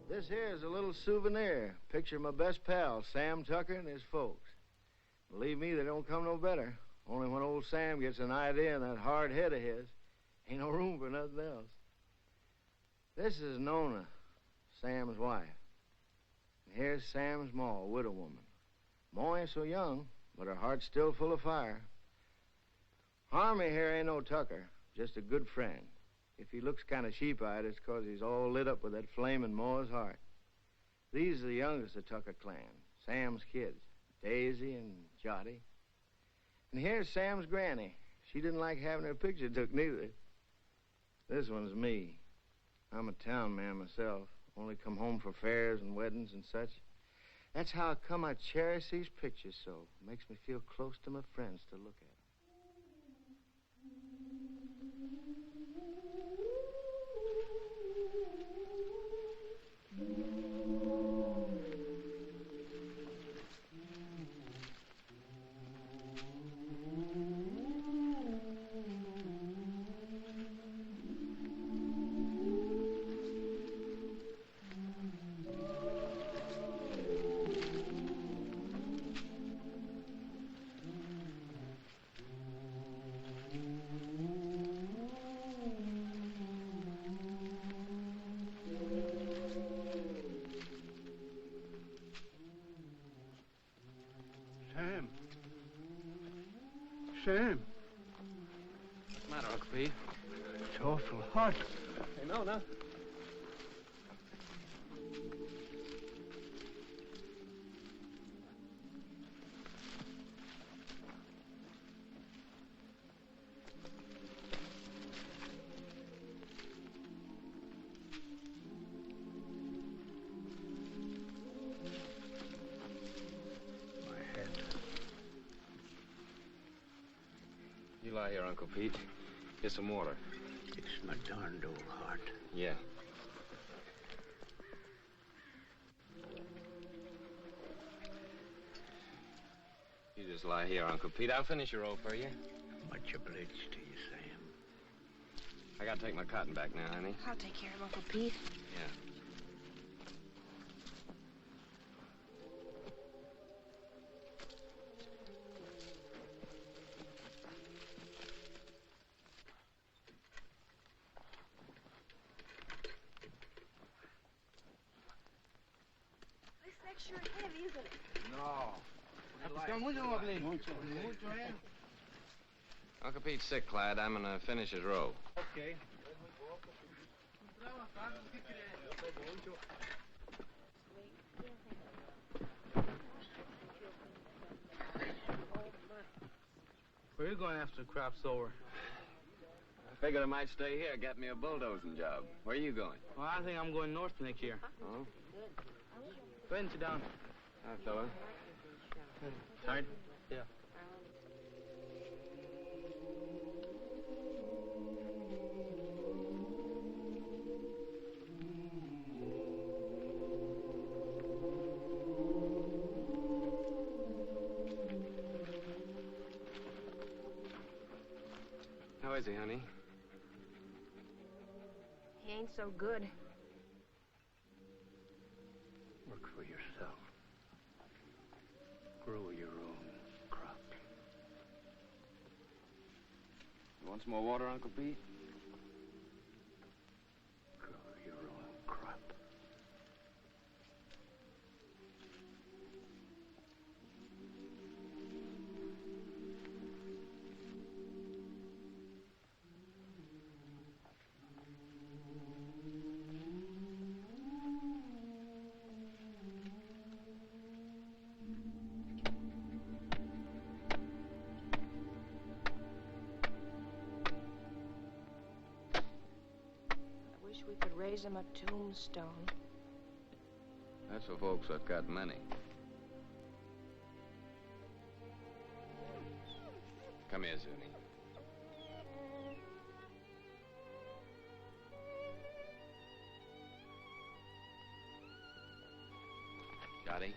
This here is a little souvenir. Picture of my best pal, Sam Tucker, and his folks. Believe me, they don't come no better. Only when old Sam gets an idea in that hard head of his, ain't no room for nothing else. This is Nona, Sam's wife. And here's Sam's ma, a widow woman. Ma ain't so young, but her heart's still full of fire. Harmy here ain't no Tucker, just a good friend. If he looks kind of sheep-eyed, it's 'cause he's all lit up with that flame in Ma's heart. These are the youngest of Tucker clan, Sam's kids, Daisy and Jotty. And here's Sam's granny. She didn't like having her picture took neither. This one's me. I'm a town man myself, only come home for fairs and weddings and such. That's how come I cherish these pictures so. It makes me feel close to my friends to look at. Sam. What's the matter, Uncle Pete? It's awful hot. Hey, Nona. Lie here, Uncle Pete. Get some water. It's my darned old heart. Yeah. You just lie here, Uncle Pete. I'll finish your roll for you. Much obliged to you, Sam. I gotta take my cotton back now, honey. I'll take care of Uncle Pete. Yeah. Sure heavy, isn't it? No. Uncle Pete's sick, Clyde. I'm gonna finish his row. Okay. Where are you going after the crop's over? I figured I might stay here, get me a bulldozing job. Where are you going? Well, I think I'm going north next year. Oh? Go ahead and sit down. Hi, fella. Tired? Yeah. How is he, honey? He ain't so good. Work for yourself. Grow your own crops. You want some more water, Uncle Pete? Grow your own crop. I wish we could raise him a tombstone. That's for folks that got money. Come here, Zuni. Johnny?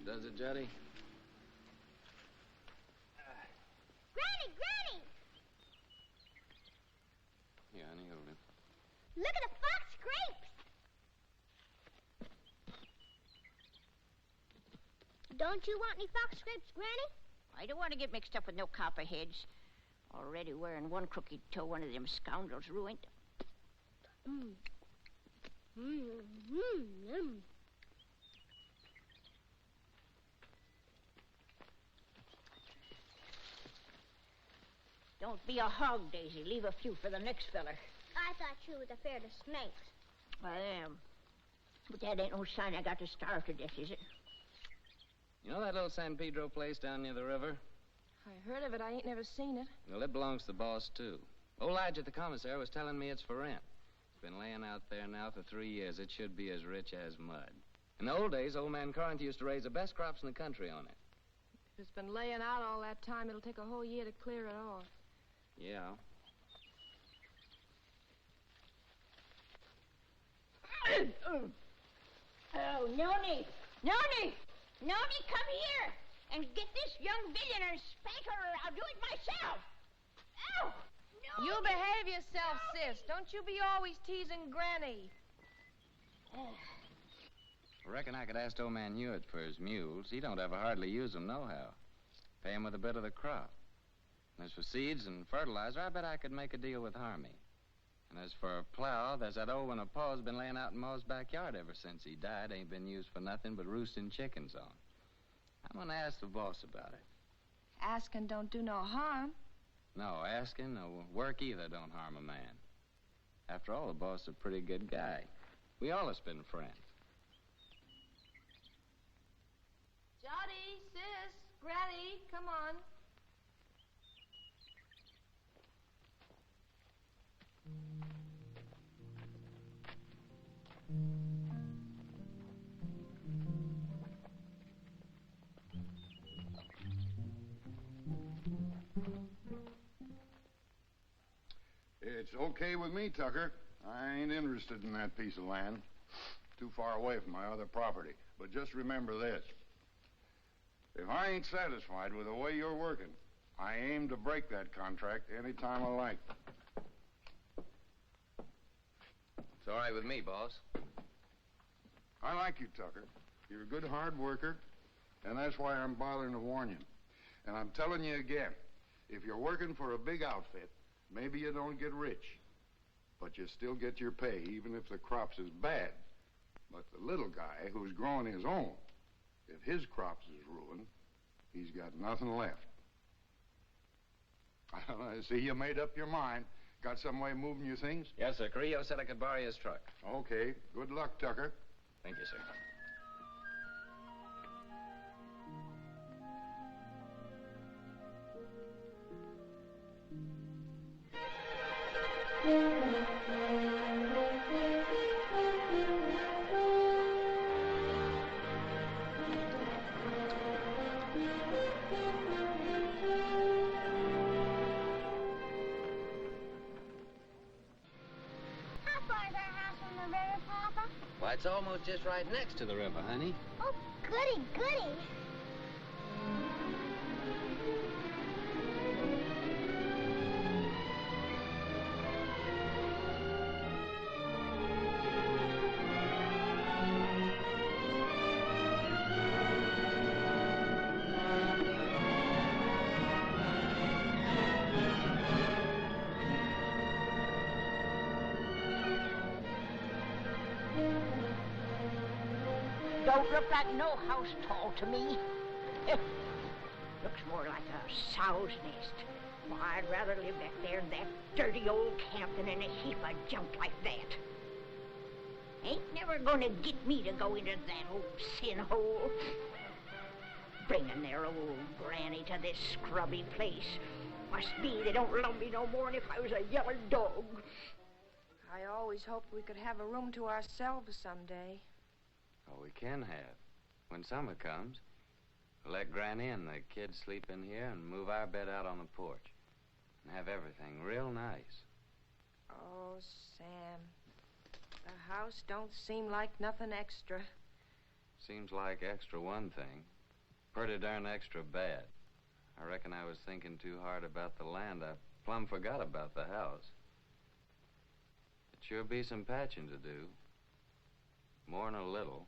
Does it, Jetty? Granny, Granny! Yeah, honey, hold it. Look at the fox grapes! Don't you want any fox grapes, Granny? I don't want to get mixed up with no copperheads. Already wearing one crooked toe, one of them scoundrels ruined. Mmm. Mmm. Mmm. Mmm. Don't be a hog, Daisy. Leave a few for the next feller. I thought you was afraid of snakes. I am. But that ain't no sign I got to starve to death, is it? You know that little San Pedro place down near the river? I heard of it. I ain't never seen it. Well, it belongs to the boss, too. Old Lige at the commissary was telling me it's for rent. It's been laying out there now for 3 years. It should be as rich as mud. In the old days, old man Corinth used to raise the best crops in the country on it. If it's been laying out all that time, it'll take a whole year to clear it off. Yeah. Oh, Noni! Noni! Noni, come here and get this young villain and spank her or I'll do it myself. Oh! Noni! You behave yourself, sis. Don't you be always teasing Granny. I reckon I could ask old man Hewitt for his mules. He don't ever hardly use them nohow. Pay him with a bit of the crop. And as for seeds and fertilizer, I bet I could make a deal with Harmy. And as for a plow, there's that old one of Pa's been laying out in Ma's backyard ever since he died. Ain't been used for nothing but roosting chickens on. I'm gonna ask the boss about it. Asking don't do no harm. No, asking or work either don't harm a man. After all, the boss is a pretty good guy. We all have been friends. Johnny, sis, Granny, come on. It's okay with me, Tucker. I ain't interested in that piece of land. Too far away from my other property. But just remember this. If I ain't satisfied with the way you're working, I aim to break that contract any time I like. It's all right with me, boss. I like you, Tucker. You're a good hard worker, and that's why I'm bothering to warn you. And I'm telling you again, if you're working for a big outfit, maybe you don't get rich, but you still get your pay, even if the crops is bad. But the little guy who's growing his own, if his crops is ruined, he's got nothing left. I see you made up your mind. Got some way of moving your things? Yes, sir. Carrillo said I could borrow his truck. Okay. Good luck, Tucker. Thank you, sir. it's almost just right next to the river, honey. Oh, goody, goody. Don't look like no house tall to me. Looks more like a sow's nest. Why, I'd rather live back there in that dirty old camp than in a heap of junk like that. Ain't never gonna get me to go into that old sin hole. Bringing their old granny to this scrubby place. Must be they don't love me no more than if I was a yellow dog. I always hoped we could have a room to ourselves someday. Oh, we can have. When summer comes, we'll let Granny and the kids sleep in here and move our bed out on the porch. And have everything real nice. Oh, Sam. The house don't seem like nothing extra. Seems like extra one thing. Pretty darn extra bad. I reckon I was thinking too hard about the land. I plumb forgot about the house. It sure be some patching to do. More'n a little.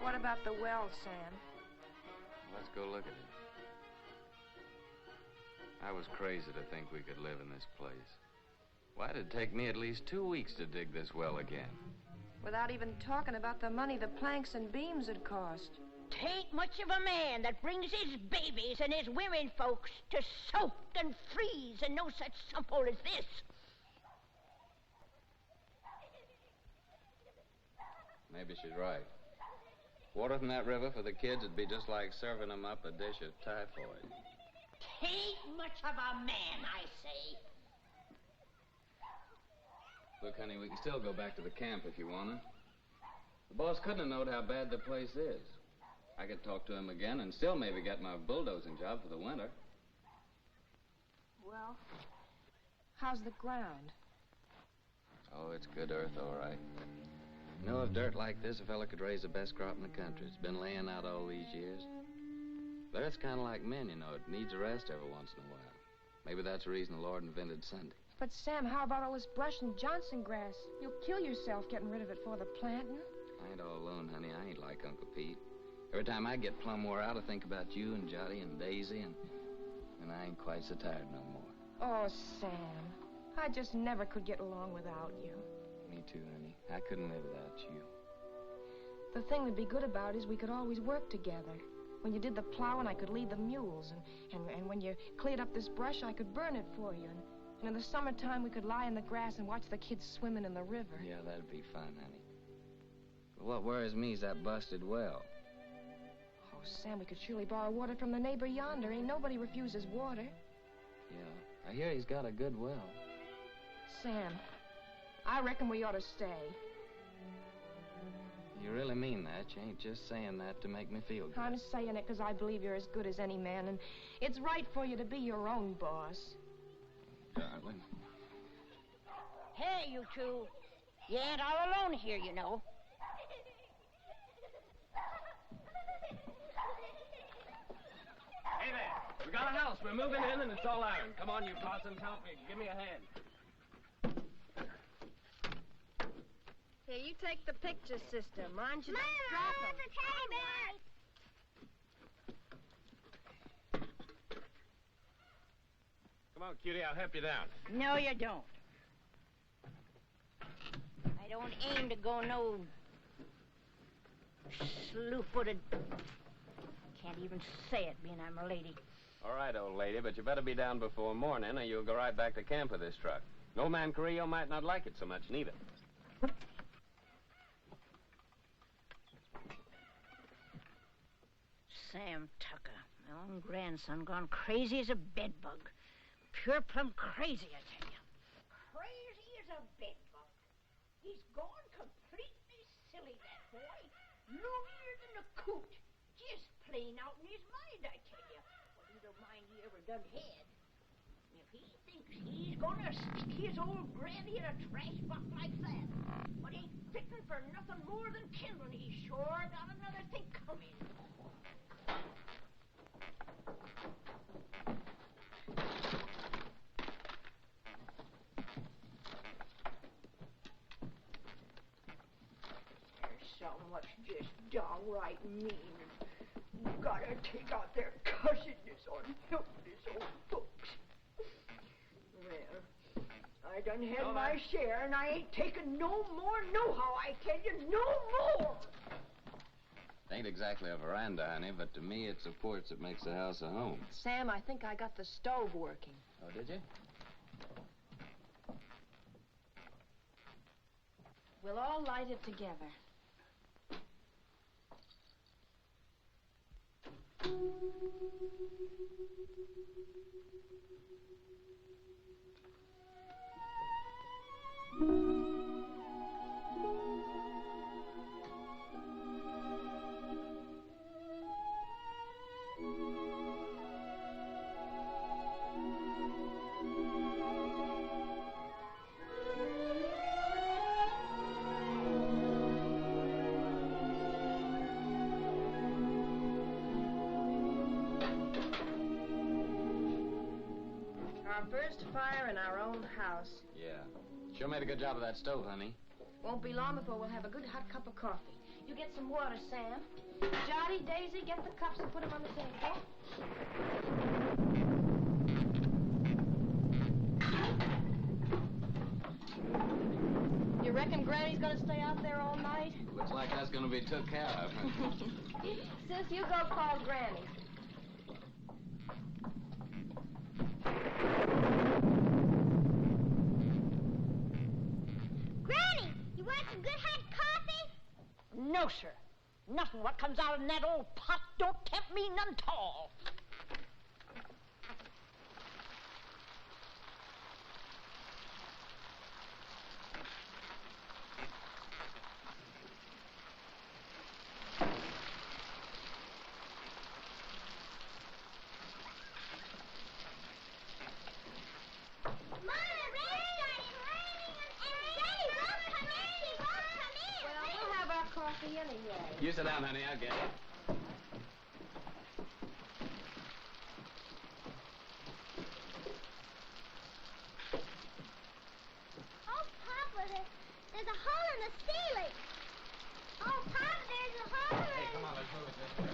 What about the well, Sam? Let's go look at it. I was crazy to think we could live in this place. Why'd it take me at least 2 weeks to dig this well again? Without even talking about the money the planks and beams had cost. Tain't much of a man that brings his babies and his women folks to soak and freeze and no such simple as this. Maybe she's right. Water from that river for the kids would be just like serving them up a dish of typhoid. Tain't much of a man, I say. Look, honey, we can still go back to the camp if you want to. The boss couldn't have known how bad the place is. I could talk to him again and still maybe get my bulldozing job for the winter. Well, how's the ground? Oh, it's good earth, all right. You know, if dirt like this, a fella could raise the best crop in the country. It's been laying out all these years. The earth's kind of like men, you know. It needs a rest every once in a while. Maybe that's the reason the Lord invented Sunday. But, Sam, how about all this brush and Johnson grass? You'll kill yourself getting rid of it for the planting. I ain't all alone, honey. I ain't like Uncle Pete. Every time I get plumb wore out, I think about you and Jotty and Daisy, and I ain't quite so tired no more. Oh, Sam, I just never could get along without you. Me too, honey. I couldn't live without you. The thing that'd be good about it is we could always work together. When you did the plowing, I could lead the mules, and when you cleared up this brush, I could burn it for you. And in the summertime, we could lie in the grass and watch the kids swimming in the river. Yeah, that'd be fun, honey. But what worries me is that busted well. Oh, Sam, we could surely borrow water from the neighbor yonder. Ain't nobody refuses water. Yeah, I hear he's got a good well. Sam, I reckon we ought to stay. You really mean that? You ain't just saying that to make me feel good. I'm saying it because I believe you're as good as any man, and it's right for you to be your own boss. Darling. Hey, you two. You ain't all alone here, you know. Hey there. We got a house. We're moving in, and it's all iron. Come on, you Parsons, help me. Give me a hand. Here, you take the picture, sister. Mind you Mama, don't drop 'em. there's a teddy bear. Come on, cutie, I'll help you down. No, you don't. I don't aim to go no slew-footed. Can't even say it, being I'm a lady. All right, old lady, but you better be down before morning, or you'll go right back to camp with this truck. Old man Carril might not like it so much, neither. Sam Tucker, my own grandson, gone crazy as a bedbug. Pure plumb crazy, I tell you. Crazy as a bedbug. He's gone completely silly, that boy. Loonier than a coot. Just plain out in his mind, I tell you. Well, neither mind he ever done had. If He thinks he's gonna stick his old granny in a trash box like that. But ain't fitting for nothing more than kindling. He sure got another thing coming. There's some what's just downright mean. Gotta take out their cussedness on helpless old folks. Well, I done had my share, and I ain't taking no more nohow, I tell you, no more! Ain't exactly a veranda, honey, but to me it's a porch that makes the house a home. Sam, I think I got the stove working. Oh, did you? We'll all light it together. Our first fire in our own house. Yeah. Sure made a good job of that stove, honey. Won't be long before we'll have a good hot cup of coffee. You get some water, Sam. Jotty, Daisy, get the cups and put them on the table. You reckon Granny's gonna stay out there all night? Looks like that's gonna be took care of. Sis, you go call Granny. Granny, you want some good hot coffee? No, sir. Nothing what comes out in that old pot don't tempt me none at all. Anyway. You sit down, honey. I'll get it. Oh, Papa, there's a hole in the ceiling. Oh, Papa, there's a hole in Hey, come on, let's move it this way.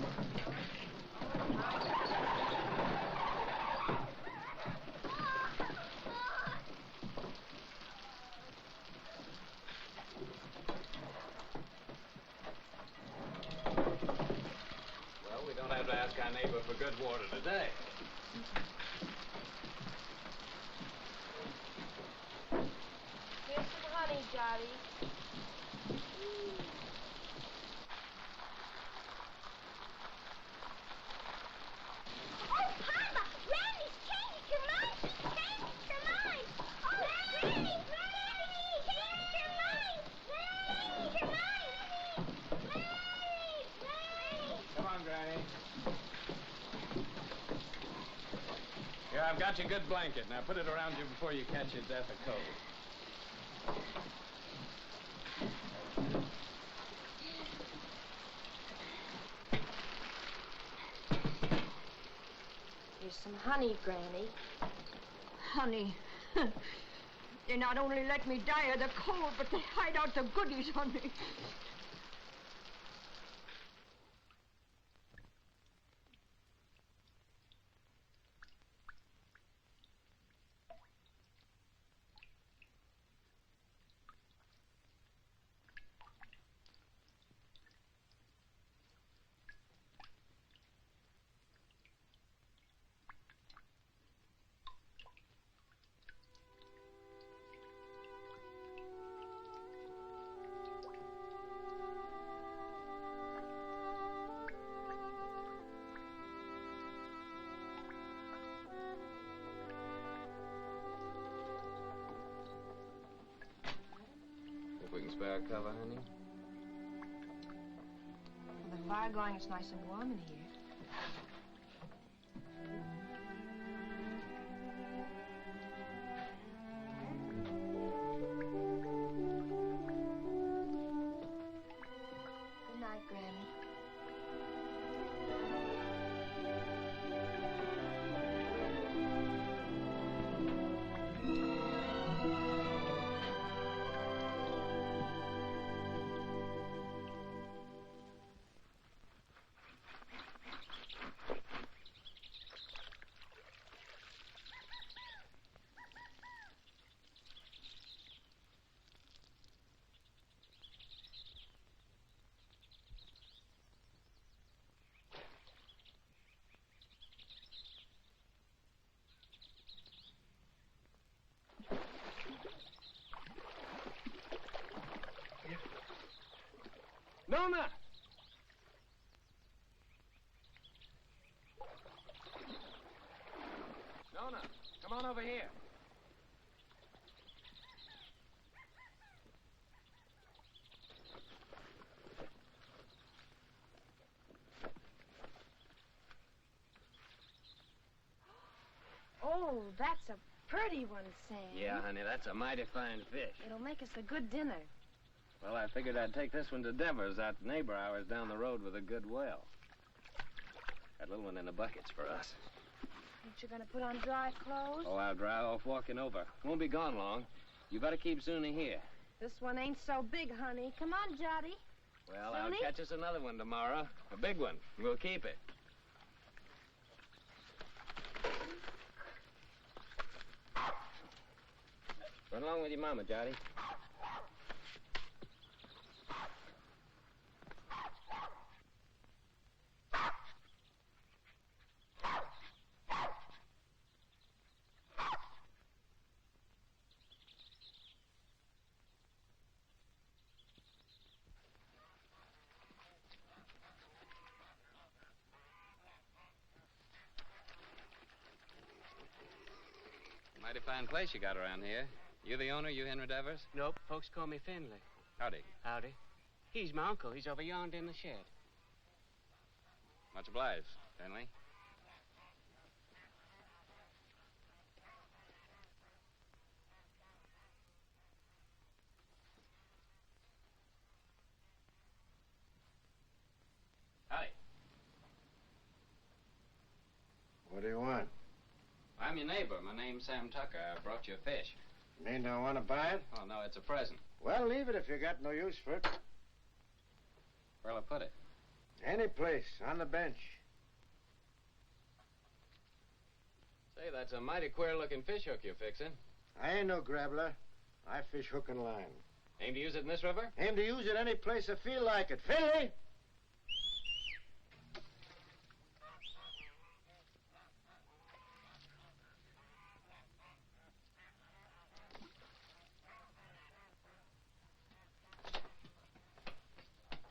Ask our neighbor for good water today. Here's some honey, Jotty. Oh, Papa, Granny's changed her mind. She's changed her mind. Oh, Granny, Granny, changed her mind. Granny, her mind. Granny, Granny. Come on, Granny. Here, I've got your good blanket. Now put it around you before you catch your death of cold. Here's some honey, Granny. Honey. They not only let me die of the cold, but they hide out the goodies on me. If we can spare a cover, honey. With the fire going, it's nice and warm in here. Nona! Nona, come on over here. Oh, that's a pretty one, Sam. Yeah, honey, that's a mighty fine fish. It'll make us a good dinner. Well, I figured I'd take this one to Devers, that neighbor ours down the road with a good well. That little one in the bucket's for us. Ain't you gonna put on dry clothes? Oh, I'll dry off walking over. Won't be gone long. You better keep Zuni here. This one ain't so big, honey. Come on, Jotty. Well, Zuni? I'll catch us another one tomorrow. A big one. We'll keep it. Run along with your mama, Jotty. Mighty fine place you got around here. You the owner, you Henry Devers? Nope, folks call me Finley. Howdy. Howdy. He's my uncle. He's over yonder in the shed. Much obliged, Finley. Howdy. What do you want? I'm your neighbor. My name's Sam Tucker. I brought you a fish. Mean don't want to buy it? Oh, no, it's a present. Well, leave it if you got no use for it. Where'll I put it? Any place, on the bench. Say, that's a mighty queer-looking fish hook you're fixing. I ain't no grabbler. I fish hook and line. Aim to use it in this river? Aim to use it any place I feel like it. Finley!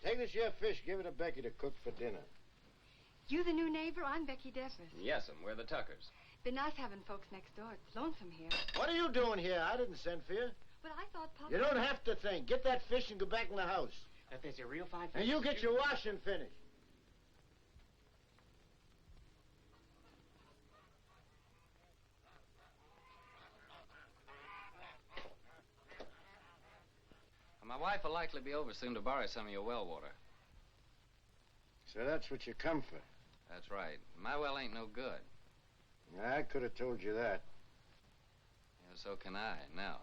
Take this here fish, give it to Becky to cook for dinner. You the new neighbor? I'm Becky Devers. Yes'm, we're the Tuckers. Been nice having folks next door. It's lonesome here. What are you doing here? I didn't send for you. But I thought Papa... You don't have to think. Get that fish and go back in the house. That is a real fine fish. And you get your washing finished. My wife will likely be over soon to borrow some of your well water. So that's what you come for. That's right. My well ain't no good. I could have told you that. Yeah, so can I. Now,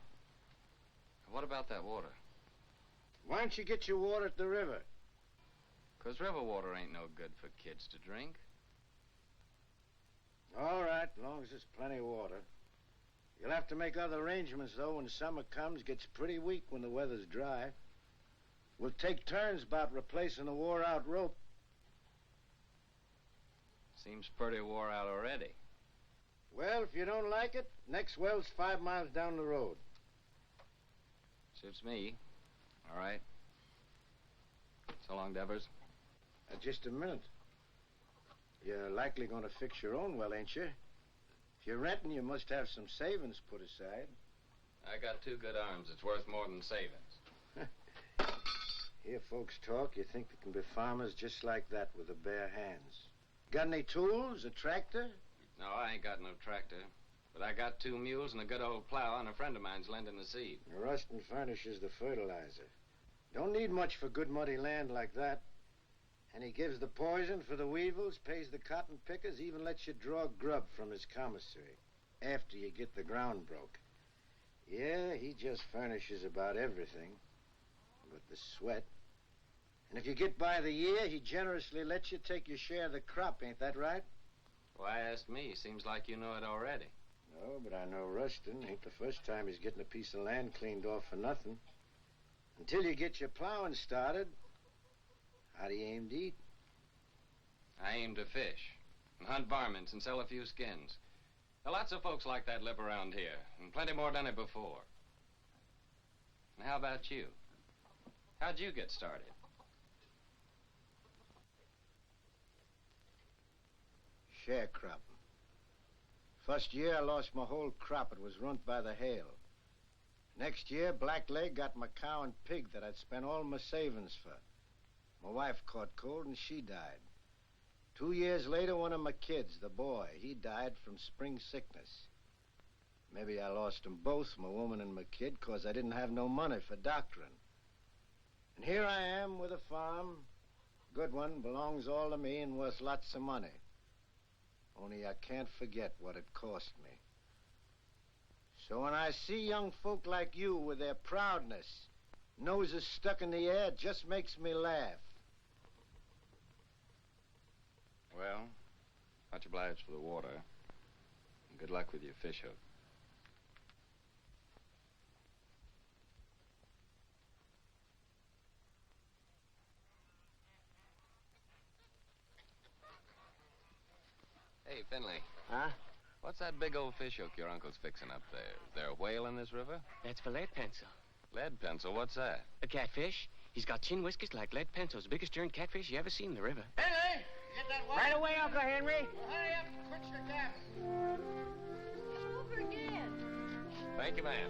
what about that water? Why don't you get your water at the river? 'Cause river water ain't no good for kids to drink. All right, as long as there's plenty of water. You'll have to make other arrangements, though, when summer comes. Gets pretty weak when the weather's dry. We'll take turns about replacing the wore-out rope. Seems pretty wore out already. Well, if you don't like it, next well's 5 miles down the road. Suits me. All right. So long, Devers. Just a minute. You're likely going to fix your own well, ain't you? If you're renting, you must have some savings put aside. I got 2 good arms. It's worth more than savings. Hear folks talk, you think they can be farmers just like that with the bare hands. Got any tools, a tractor? No, I ain't got no tractor. But I got 2 mules and a good old plow, and a friend of mine's lending the seed. Rustin furnishes the fertilizer. Don't need much for good muddy land like that. And he gives the poison for the weevils, pays the cotton pickers, even lets you draw grub from his commissary after you get the ground broke. Yeah, he just furnishes about everything but the sweat. And if you get by the year, he generously lets you take your share of the crop, ain't that right? Why ask me? Seems like you know it already. No, but I know Rustin. Ain't the first time he's getting a piece of land cleaned off for nothing. Until you get your plowing started, how do you aim to eat? I aim to fish and hunt varmints and sell a few skins. Now, lots of folks like that live around here, and plenty more done it before. And how about you? How'd you get started? Sharecropping. First year, I lost my whole crop. It was ruined by the hail. Next year, Blackleg got my cow and pig that I'd spent all my savings for. My wife caught cold and she died. 2 years later, one of my kids, the boy, he died from spring sickness. Maybe I lost them both, my woman and my kid, 'cause I didn't have no money for doctoring. And here I am with a farm. Good one, belongs all to me and worth lots of money. Only I can't forget what it cost me. So when I see young folk like you with their proudness, noses stuck in the air, it just makes me laugh. Well, much obliged for the water. And good luck with your fish hook. Hey, Finley. Huh? What's that big old fish hook your uncle's fixing up there? Is there a whale in this river? That's for lead pencil. Lead pencil? What's that? A catfish. He's got chin whiskers like lead pencils. Biggest darn catfish you ever seen in the river. Henry, get that water. Right away, Uncle Henry. Well, hurry up and quit your gabbing. Over again. Thank you, man.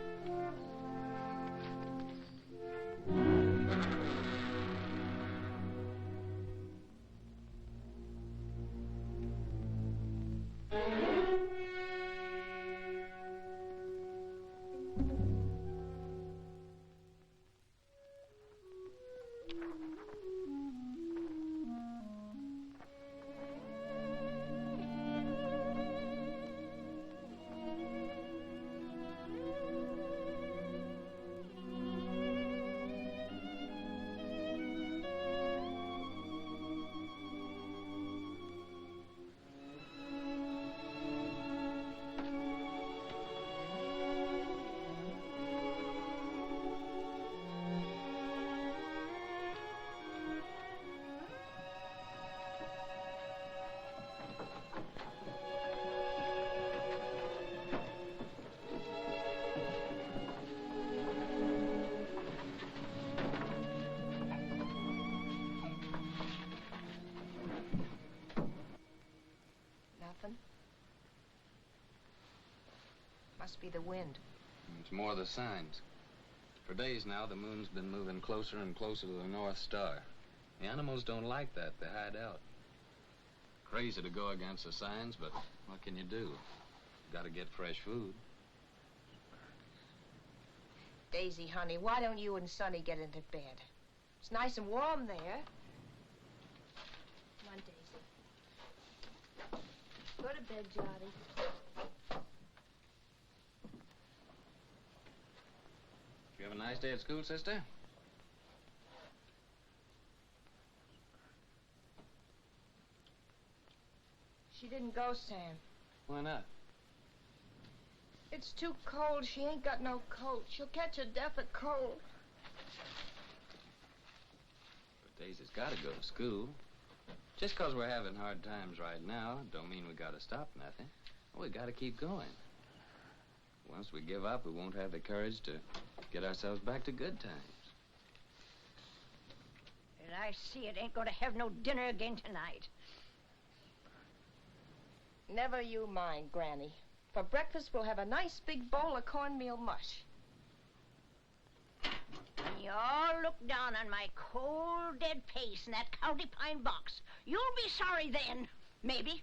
Must be the wind. It's more the signs. For days now, the moon's been moving closer and closer to the North Star. The animals don't like that. They hide out. Crazy to go against the signs, but what can you do? Gotta get fresh food. Daisy, honey, why don't you and Sonny get into bed? It's nice and warm there. Come on, Daisy. Go to bed, Johnny. You have a nice day at school, sister? She didn't go, Sam. Why not? It's too cold. She ain't got no coat. She'll catch a death of cold. But Daisy's gotta go to school. Just 'cause we're having hard times right now, don't mean we gotta stop nothing. We gotta keep going. Once we give up, we won't have the courage to get ourselves back to good times. And I see it ain't gonna have no dinner again tonight. Never you mind, Granny. For breakfast, we'll have a nice big bowl of cornmeal mush. When you all look down on my cold, dead face in that county pine box, you'll be sorry then, maybe.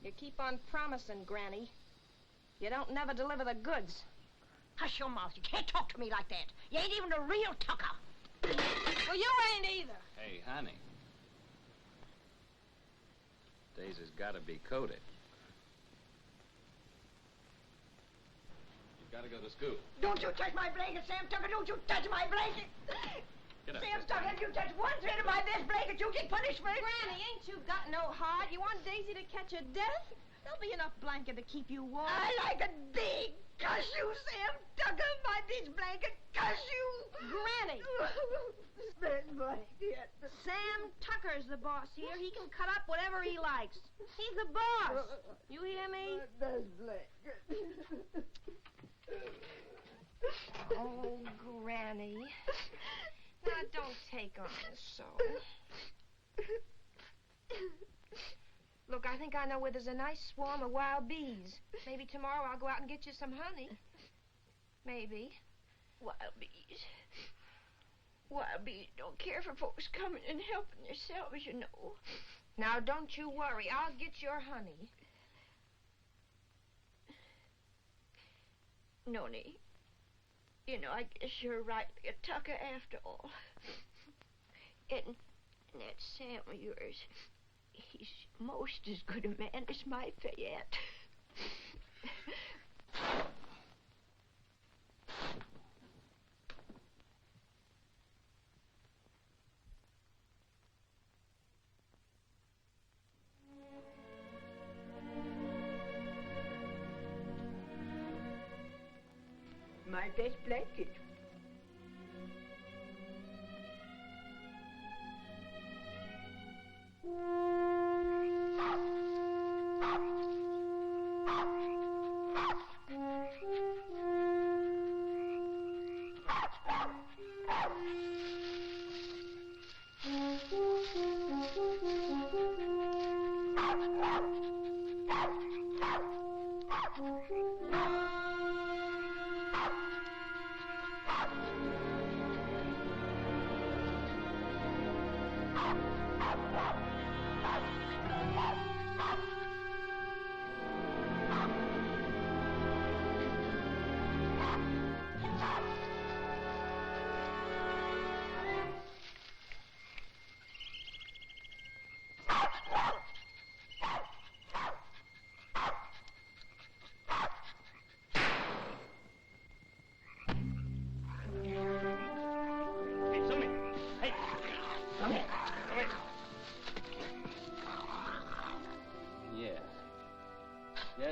You keep on promising, Granny. You don't never deliver the goods. Hush your mouth. You can't talk to me like that. You ain't even a real tucker. Well, you ain't either. Hey, honey. Daisy's gotta be coated. You've gotta go to school. Don't you touch my blanket, Sam Tucker. Don't you touch my blanket. Get up, Sam sister. Tucker, if you touch one thread of my best blanket, you get punishment. Granny, ain't you got no heart? You want Daisy to catch a death? There'll be enough blanket to keep you warm. I like a big cuss you, Sam Tucker. My bitch blanket, cuss you. Granny! Bed blanket. Sam Tucker's the boss here. He can cut up whatever he likes. He's the boss. You hear me? Bed blanket. Oh, Granny. Now, don't take on so. Look, I think I know where there's a nice swarm of wild bees. Maybe tomorrow I'll go out and get you some honey. Maybe. Wild bees. Wild bees don't care for folks coming and helping themselves, you know. Now, don't you worry. I'll get your honey. Noni, you know, I guess you're rightly a tucker after all. And that Sam of yours, he's most as good a man as my Fayette. My best blanket.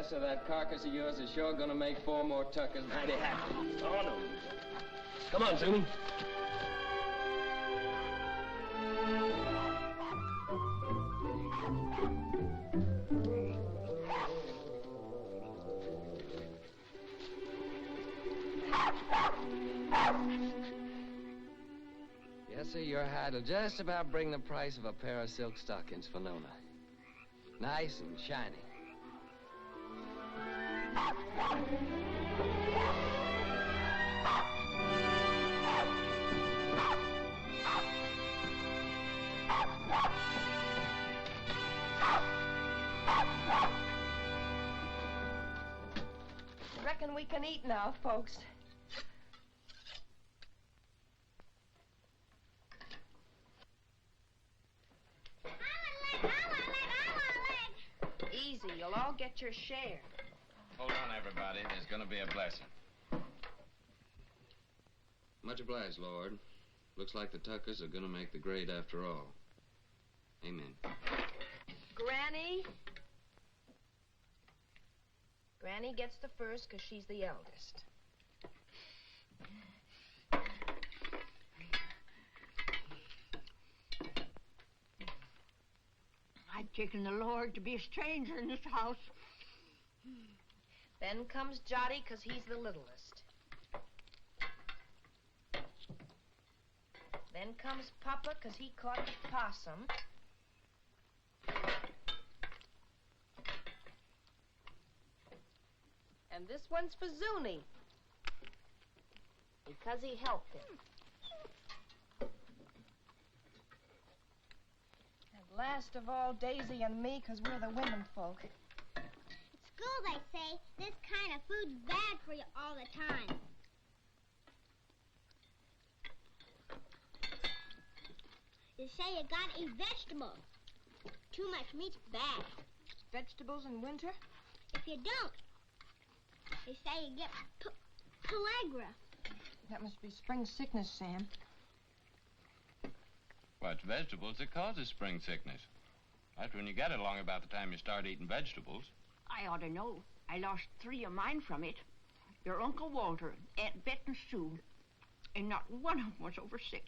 So that carcass of yours is sure gonna make 4 more tuckers mighty happy. Oh, no. Come on, Sumi. Yes, sir, your hide'll just about bring the price of a pair of silk stockings for Nona. Nice and shiny. Reckon we can eat now, folks. Easy, you'll all get your share. Hold on, everybody. There's gonna be a blessing. Much obliged, Lord. Looks like the tuckers are gonna make the grade after all. Amen. Granny? Granny gets the first because she's the eldest. I've taken the Lord to be a stranger in this house. Then comes Jotty because he's the littlest. Then comes Papa because he caught the possum. And this one's for Zuni because he helped him. And last of all, Daisy and me because we're the women folk. At school, they say this kind of food's bad for you all the time. They say you gotta eat vegetables. Too much meat's bad. Vegetables in winter? If you don't, they say you get pellagra. That must be spring sickness, Sam. Well, it's vegetables that causes spring sickness. That's when you get it along about the time you start eating vegetables. I ought to know. I lost 3 of mine from it. Your Uncle Walter, Aunt Bet and Sue. And not one of them was over 6.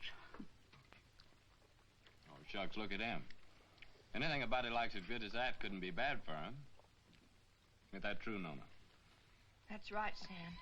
Oh, shucks, look at him. Anything a body likes as good as that couldn't be bad for him. Is that true, Nona? That's right, Sam.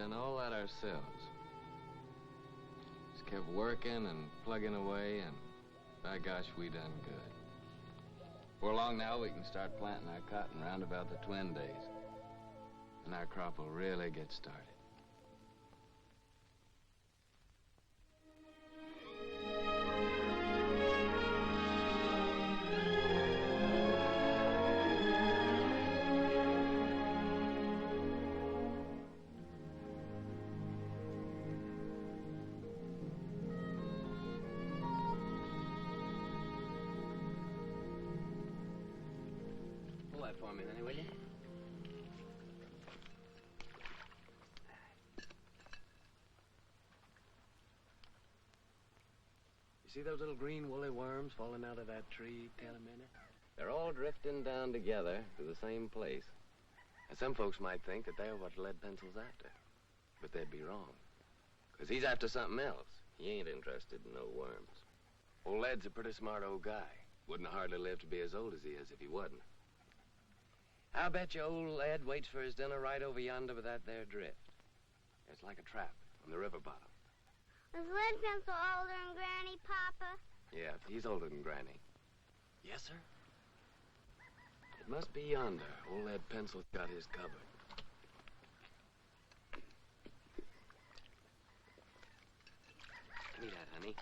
done all that ourselves. Just kept working and plugging away, and by gosh, we done good. Before long now, we can start planting our cotton round about the twin days. And our crop will really get started. Pull that for me, Lenny, will you? You see those little green woolly worms falling out of that tree, Taylor Minnie? They're all drifting down together to the same place. And some folks might think that they're what Lead Pencil's after. But they'd be wrong. Because he's after something else. He ain't interested in no worms. Old Lead's a pretty smart old guy. Wouldn't hardly live to be as old as he is if he wasn't. I bet you old Lead waits for his dinner right over yonder with that there drift. It's like a trap on the river bottom. Is Lead Pencil older than Granny, Papa? Yeah, he's older than Granny. Yes, sir? It must be yonder. Old Lead Pencil's got his covered. Give me that, honey.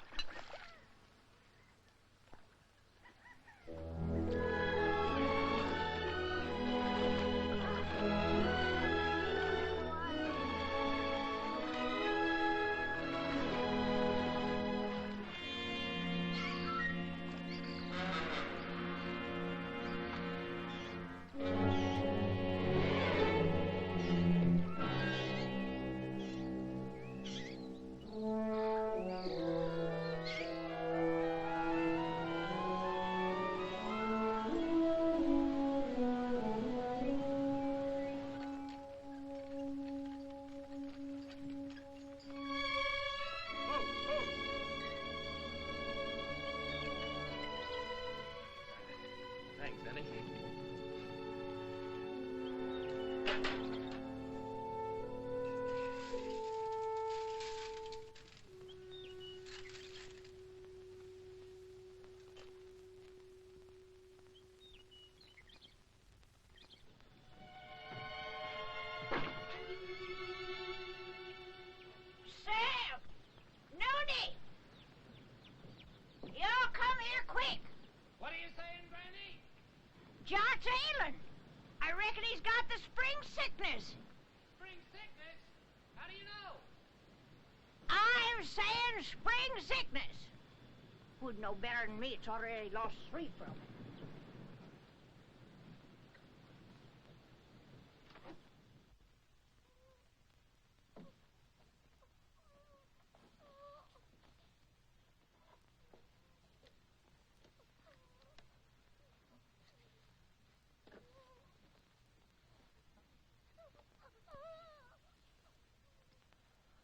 Thanks, Lenny. Sam! Nooney! Y'all come here quick. What are you saying, Granny? John's ailing. I reckon he's got the spring sickness. Spring sickness? How do you know? I'm saying spring sickness. Who'd know better than me? It's already lost 3 from it.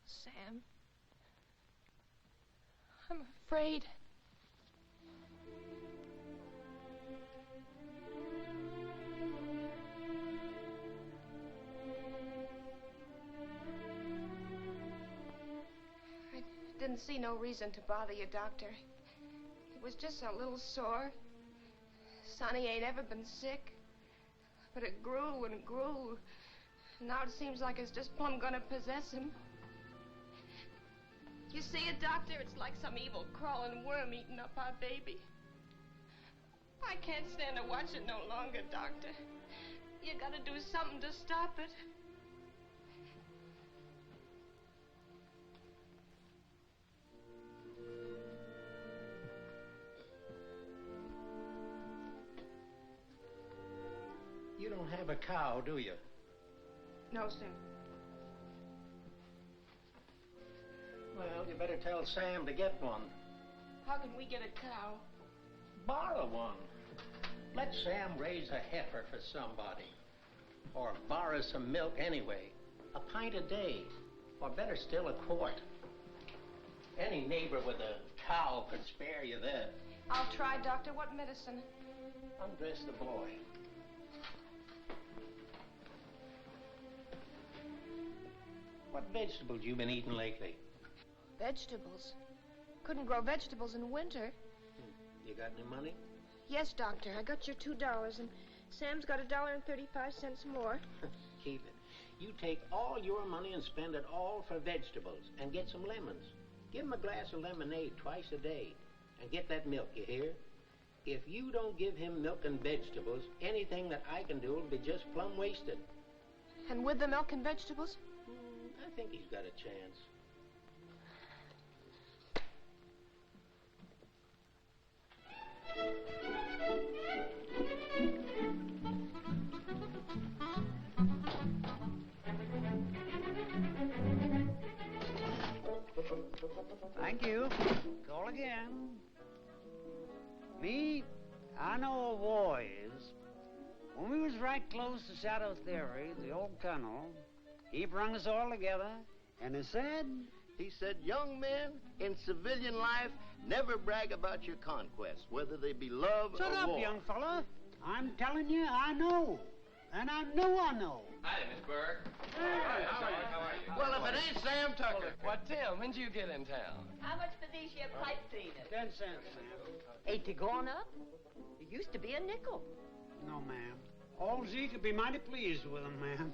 Sam. I'm afraid. I didn't see no reason to bother you, Doctor. It was just a little sore. Sonny ain't ever been sick. But it grew and grew. Now it seems like it's just plumb gonna possess him. You see it, Doctor? It's like some evil crawling worm eating up our baby. I can't stand to watch it no longer, Doctor. You gotta do something to stop it. You don't have a cow, do you? No, sir. Well, you better tell Sam to get one. How can we get a cow? Borrow one. Let Sam raise a heifer for somebody. Or borrow some milk anyway. A pint a day. Or better still, a quart. Any neighbor with a cow could spare you that. I'll try, Doctor. What medicine? Undress the boy. What vegetables you been eating lately? Vegetables? Couldn't grow vegetables in winter. You got any money? Yes, Doctor. I got your $2, and Sam's got $1.35 more. Keep it. You take all your money and spend it all for vegetables and get some lemons. Give him a glass of lemonade twice a day and get that milk, you hear? If you don't give him milk and vegetables, anything that I can do will be just plumb wasted. And with the milk and vegetables? I think he's got a chance. Thank you. Call again. Me, I know a war is. When we was right close to Shadow Theory, the old colonel, he brung us all together, and he said... He said, young men in civilian life never brag about your conquests, whether they be love Shut or up, war. young fella. I'm telling you, I know. And I know I know. Hi, Miss Burke. Hey, how are you? Well, if it ain't Sam Tucker. What, Tim? When'd you get in town? How much for these here pipe cleaners? 10 cents, ma'am. Ain't they gone up? It used to be a nickel. No, ma'am. All Zeke could be mighty pleased with them, ma'am.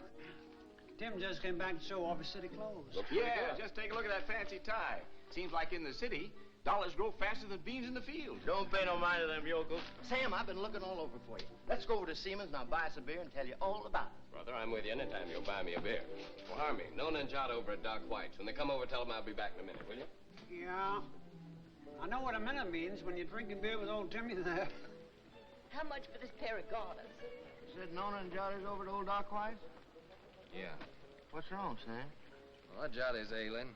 Tim just came back to show off his city clothes. Yeah, just take a look at that fancy tie. Seems like in the city, dollars grow faster than beans in the field. Don't pay no mind to them yokels. Sam, I've been looking all over for you. Let's go over to Seaman's and I'll buy us a beer and tell you all about it. Brother, I'm with you anytime you'll buy me a beer. Well, Harmy, Nona and Jot over at Doc White's. When they come over, tell them I'll be back in a minute, will you? Yeah. I know what a minute means when you're drinking beer with old Timmy there. How much for this pair of garters? You said Nona and Jottie's over to old Doc White's? Yeah. What's wrong, Sam? Well, Jottie's ailing.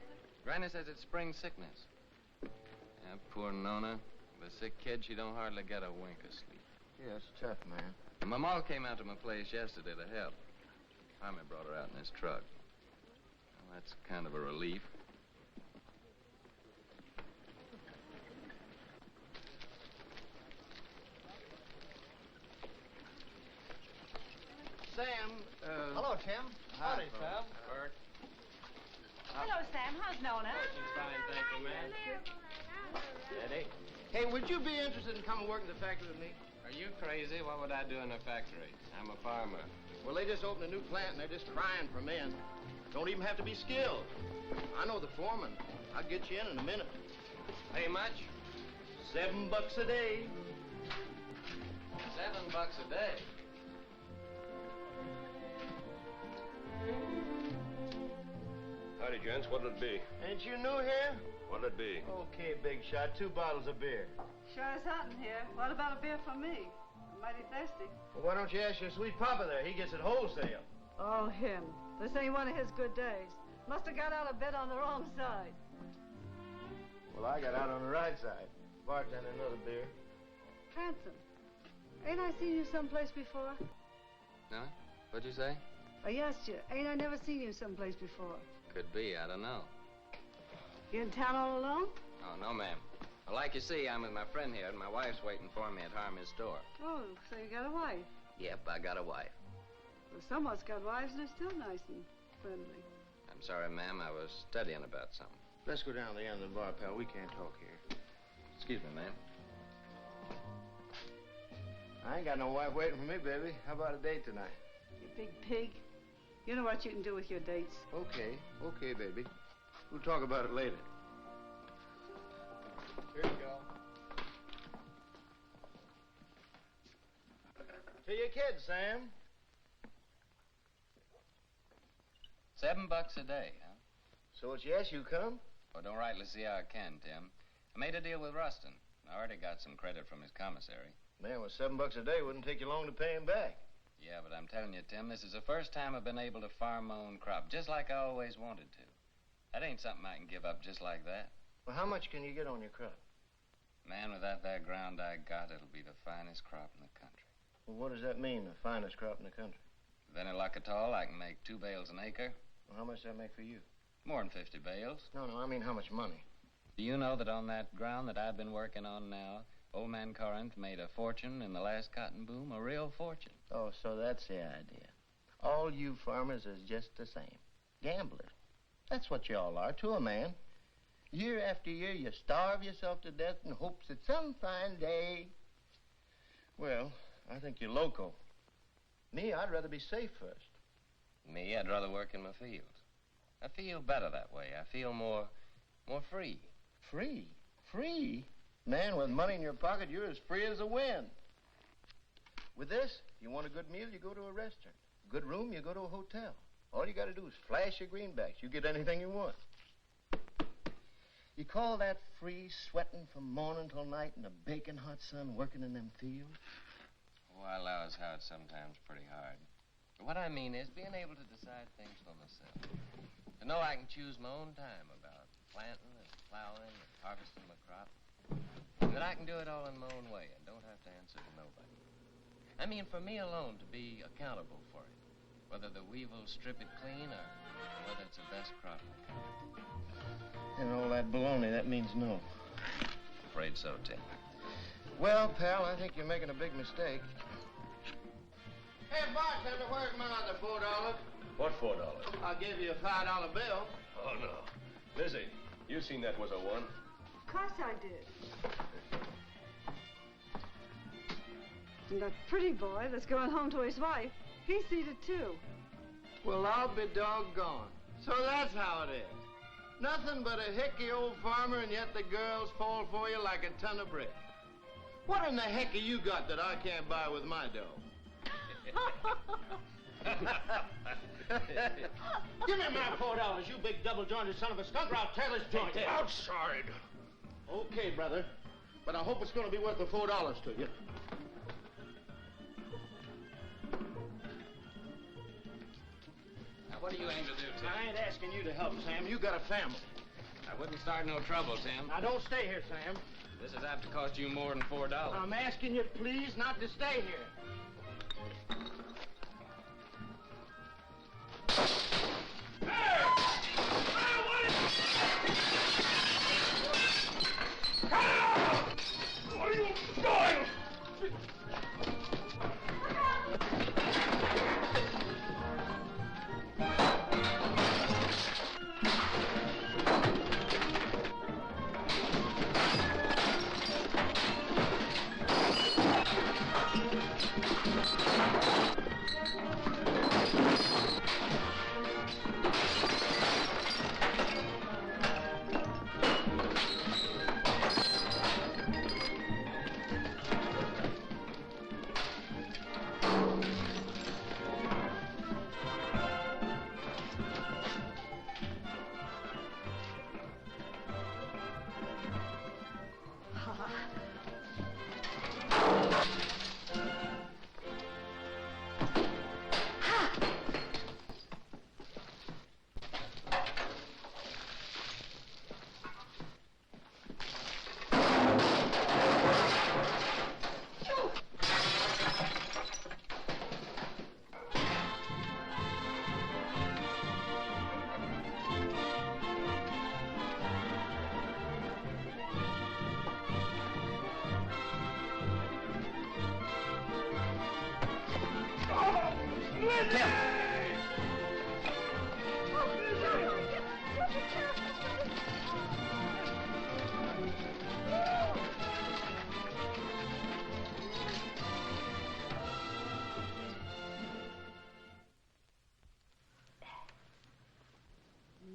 Granny says it's spring sickness. Yeah, poor Nona. The sick kid, she don't hardly get a wink of sleep. Yeah, it's tough, man. And my ma came out to my place yesterday to help. Harmy brought her out in his truck. Well, that's kind of a relief. Sam, Hello, Tim. Howdy, Sam. Bert. Hello, Sam. How's Nona? She's fine, thank you, ma'am. Eddie? Hey, would you be interested in coming work in the factory with me? Are you crazy? What would I do in a factory? I'm a farmer. Well, they just opened a new plant and they're just crying for men. Don't even have to be skilled. I know the foreman. I'll get you in a minute. Pay much? $7 a day. $7 a day? Howdy, gents. What'll it be? Ain't you new here? What'll it be? Okay, big shot. 2 bottles of beer. Sure is hot in here. What about a beer for me? I'm mighty thirsty. Well, why don't you ask your sweet papa there? He gets it wholesale. Oh, him. This ain't one of his good days. Must have got out of bed on the wrong side. Well, I got out on the right side. Bartender, another beer. Handsome. Ain't I seen you someplace before? Huh? What'd you say? I asked you. Ain't I never seen you someplace before? Could be, I don't know. You in town all alone? Oh, no, ma'am. Well, like you see, I'm with my friend here, and my wife's waiting for me at Harmy's store. Oh, so you got a wife. Yep, I got a wife. Well, someone's got wives and they're still nice and friendly. I'm sorry, ma'am, I was studying about something. Let's go down to the end of the bar, pal. We can't talk here. Excuse me, ma'am. I ain't got no wife waiting for me, baby. How about a date tonight? You big pig. You know what you can do with your dates. Okay, baby. We'll talk about it later. Here you go. To your kids, Sam. $7 a day, huh? So it's yes, you come? Well, don't rightly see how I can, Tim. I made a deal with Rustin. I already got some credit from his commissary. Man, with $7 a day, wouldn't take you long to pay him back. Yeah, but I'm telling you, Tim, this is the first time I've been able to farm my own crop, just like I always wanted to. That ain't something I can give up just like that. Well, how much can you get on your crop? Man, with that there ground I got, it'll be the finest crop in the country. Well, what does that mean, the finest crop in the country? With any luck at all, I can make 2 bales an acre. Well, how much does that make for you? More than 50 bales. No, I mean how much money? Do you know that on that ground that I've been working on now, old man Corinth made a fortune in the last cotton boom, a real fortune. Oh, so that's the idea. All you farmers is just the same. Gamblers. That's what you all are to a man. Year after year, you starve yourself to death in hopes that some fine day... Well, I think you're loco. Me, I'd rather be safe first. Me, I'd rather work in my fields. I feel better that way. I feel more free. Free? Free? Man, with money in your pocket, you're as free as the wind. With this, if you want a good meal, you go to a restaurant. A good room, you go to a hotel. All you got to do is flash your greenbacks. You get anything you want. You call that free, sweating from morning till night in the baking hot sun, working in them fields? Oh, I allow as how it's sometimes pretty hard. But what I mean is being able to decide things for myself. To know I can choose my own time about planting and plowing and harvesting my crop. And that I can do it all in my own way and don't have to answer to nobody. I mean, for me alone to be accountable for it. Whether the weevils strip it clean or whether it's the best crop in the country. And all that baloney, that means no. Afraid so, Tim. Well, pal, I think you're making a big mistake. Hey, bartender, where's my other $4? What $4? I'll give you a $5 bill. Oh, no. Lizzie, you seen that was a one. Of course I did. And that pretty boy that's going home to his wife, he's seated too. Well, I'll be doggone. So that's how it is. Nothing but a hickey old farmer, and yet the girls fall for you like a ton of brick. What in the heck have you got that I can't buy with my dough? Give me my $4, you big double-jointed son of a skunk, or I'll tear this joint. Outside. Okay, brother. But I hope it's going to be worth the $4 to you. Now, what do you aim to do, Tim? I ain't asking you to help, Sam. You got a family. I wouldn't start no trouble, Tim. Now, don't stay here, Sam. This is apt to cost you more than $4. I'm asking you, please, not to stay here. What are you doing?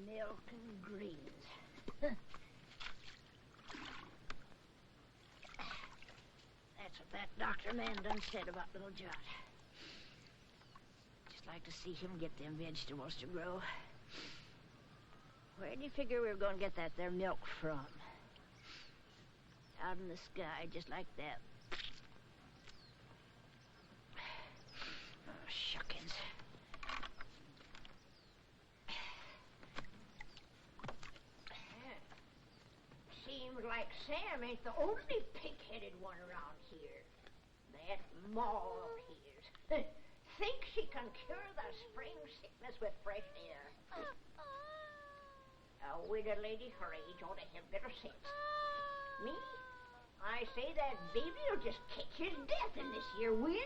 Milk and greens. That's what that doctor man done said about little John. Just like to see him get them vegetables to grow. Where do you figure we were going to get that there milk from? Out in the sky, just like that. Oh, shuckins. Seems like Sam ain't the only pig-headed one around here. That Ma of his thinks she can cure the spring sickness with fresh air. A widow lady her age ought to have better sense. Me? I say that baby'll just catch his death in this here wind.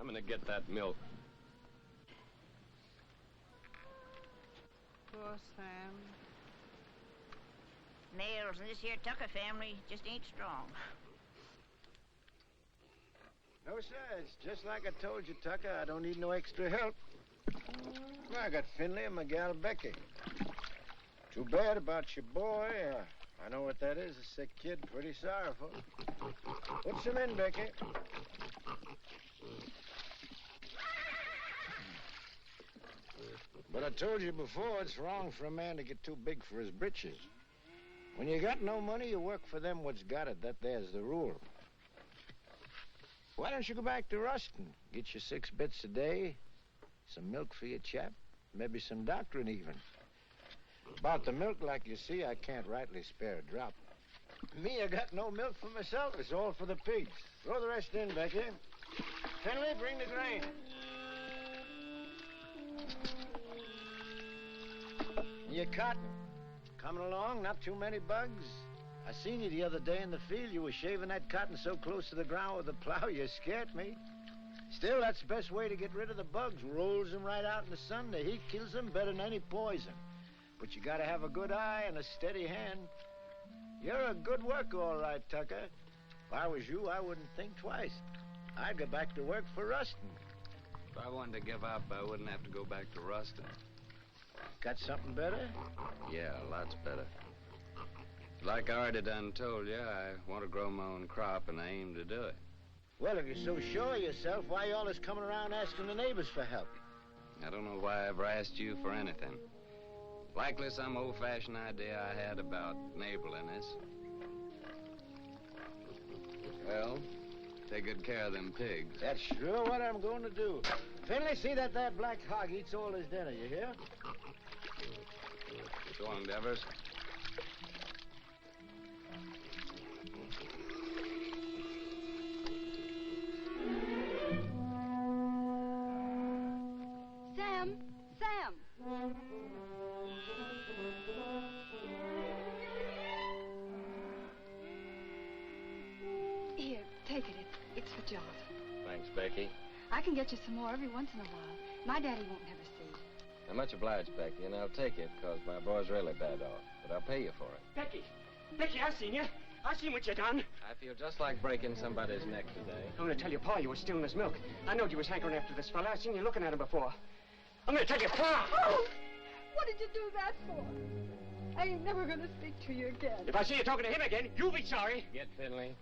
I'm gonna get that milk. Poor Sam. Nails in this here Tucker family just ain't strong. No, sir. It's just like I told you, Tucker. I don't need no extra help. I got Finley and my gal Becky. Too bad about your boy. I know what that is, a sick kid. Pretty sorrowful. Put some in, Becky. But I told you before, it's wrong for a man to get too big for his britches. When you got no money, you work for them what's got it. That there's the rule. Why don't you go back to Ruston? Get you 6 bits a day, some milk for your chap, maybe some doctoring even. About the milk, like you see, I can't rightly spare a drop. Me, I got no milk for myself. It's all for the pigs. Throw the rest in, Becky. Finley, bring the grain. Your cotton. Coming along, not too many bugs? I seen you the other day in the field. You were shaving that cotton so close to the ground with the plow, you scared me. Still, that's the best way to get rid of the bugs. Rolls them right out in the sun. The heat kills them better than any poison. But you gotta have a good eye and a steady hand. You're a good worker, all right, Tucker. If I was you, I wouldn't think twice. I'd go back to work for Ruston. If I wanted to give up, I wouldn't have to go back to Ruston. Got something better? Yeah, lots better. Like I already done told you, I want to grow my own crop, and I aim to do it. Well, if you're so sure of yourself, why you always coming around asking the neighbors for help? I don't know why I ever asked you for anything. Likely some old-fashioned idea I had about neighborliness. Well, take good care of them pigs. That's sure what I'm going to do. Finley, see that black hog eats all his dinner, you hear? So long, Devers. Sam! Here, take it. It's for Jonathan. Thanks, Becky. I can get you some more every once in a while. My daddy won't never see. I'm much obliged, Becky, and I'll take it, because my boy's really bad off. But I'll pay you for it. Becky, I've seen you. I've seen what you done. I feel just like breaking somebody's neck today. I'm going to tell your pa you was stealing his milk. I knowed you was hankering after this fella. I've seen you looking at him before. I'm going to tell your pa. Oh! What did you do that for? I ain't never going to speak to you again. If I see you talking to him again, you'll be sorry. Get Finley.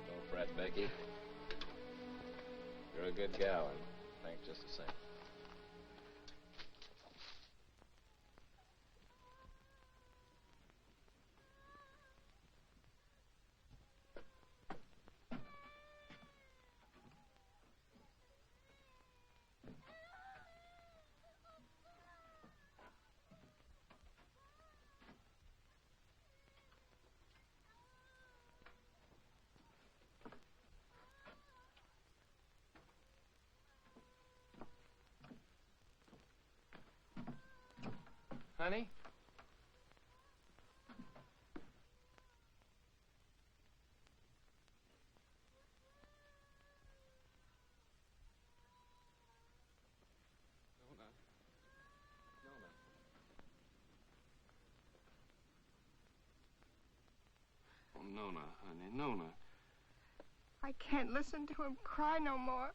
Don't fret, Becky. You're a good gal, and thanks just the same. Honey? Oh, Nona, honey, Nona. I can't listen to him cry no more.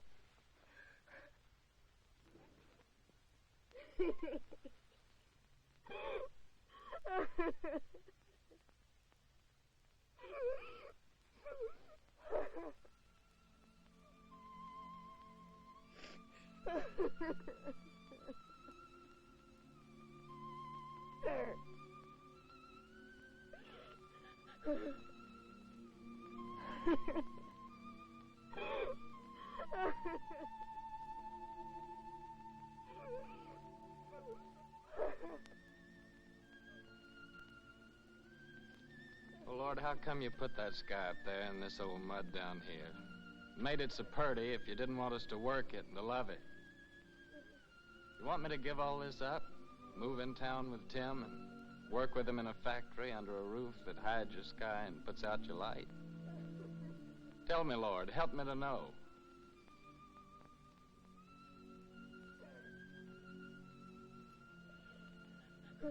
Well, Lord, how come you put that sky up there and this old mud down here? Made it so purty if you didn't want us to work it and to love it. You want me to give all this up? Move in town with Tim and work with him in a factory under a roof that hides your sky and puts out your light? Tell me, Lord, help me to know. Hi,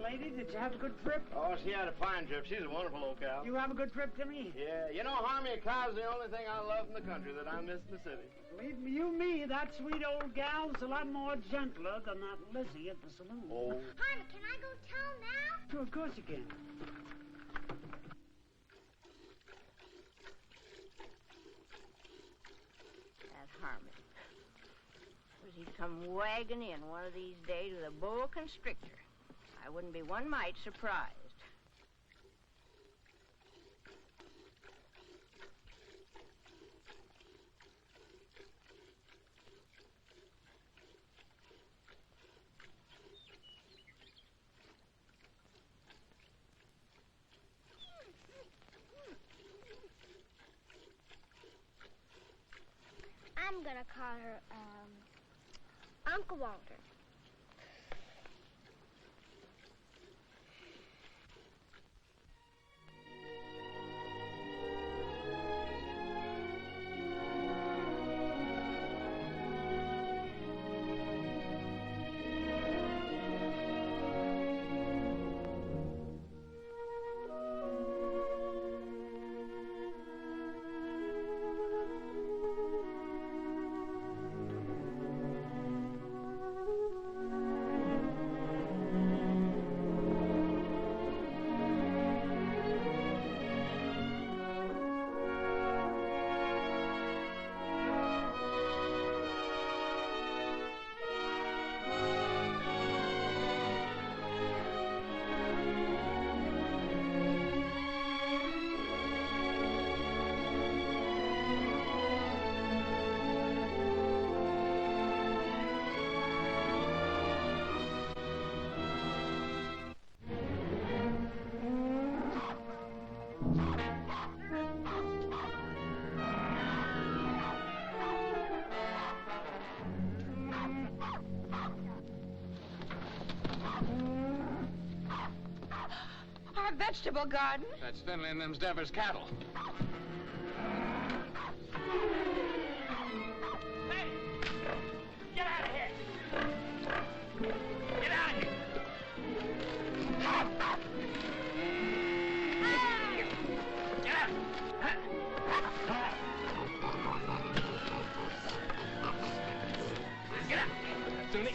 lady. Did you have a good trip? Oh, she had a fine trip. She's a wonderful old cow. You have a good trip, Timmy? Yeah, you know, Harmy, a cow's the only thing I love in the country that I miss in the city. Believe me, that sweet old gal's a lot more gentler than that Lizzie at the saloon. Oh. Harmy, can I go tell now? Sure, of course you can. That Harmy. Suppose he'd come wagging in one of these days with a boa constrictor. I wouldn't be one mite surprised. I'm gonna call her, Uncle Walter. Our vegetable garden? That's Finley and them's Devers cattle. Get out of here! Get out of here! Get out! Get out! Tony!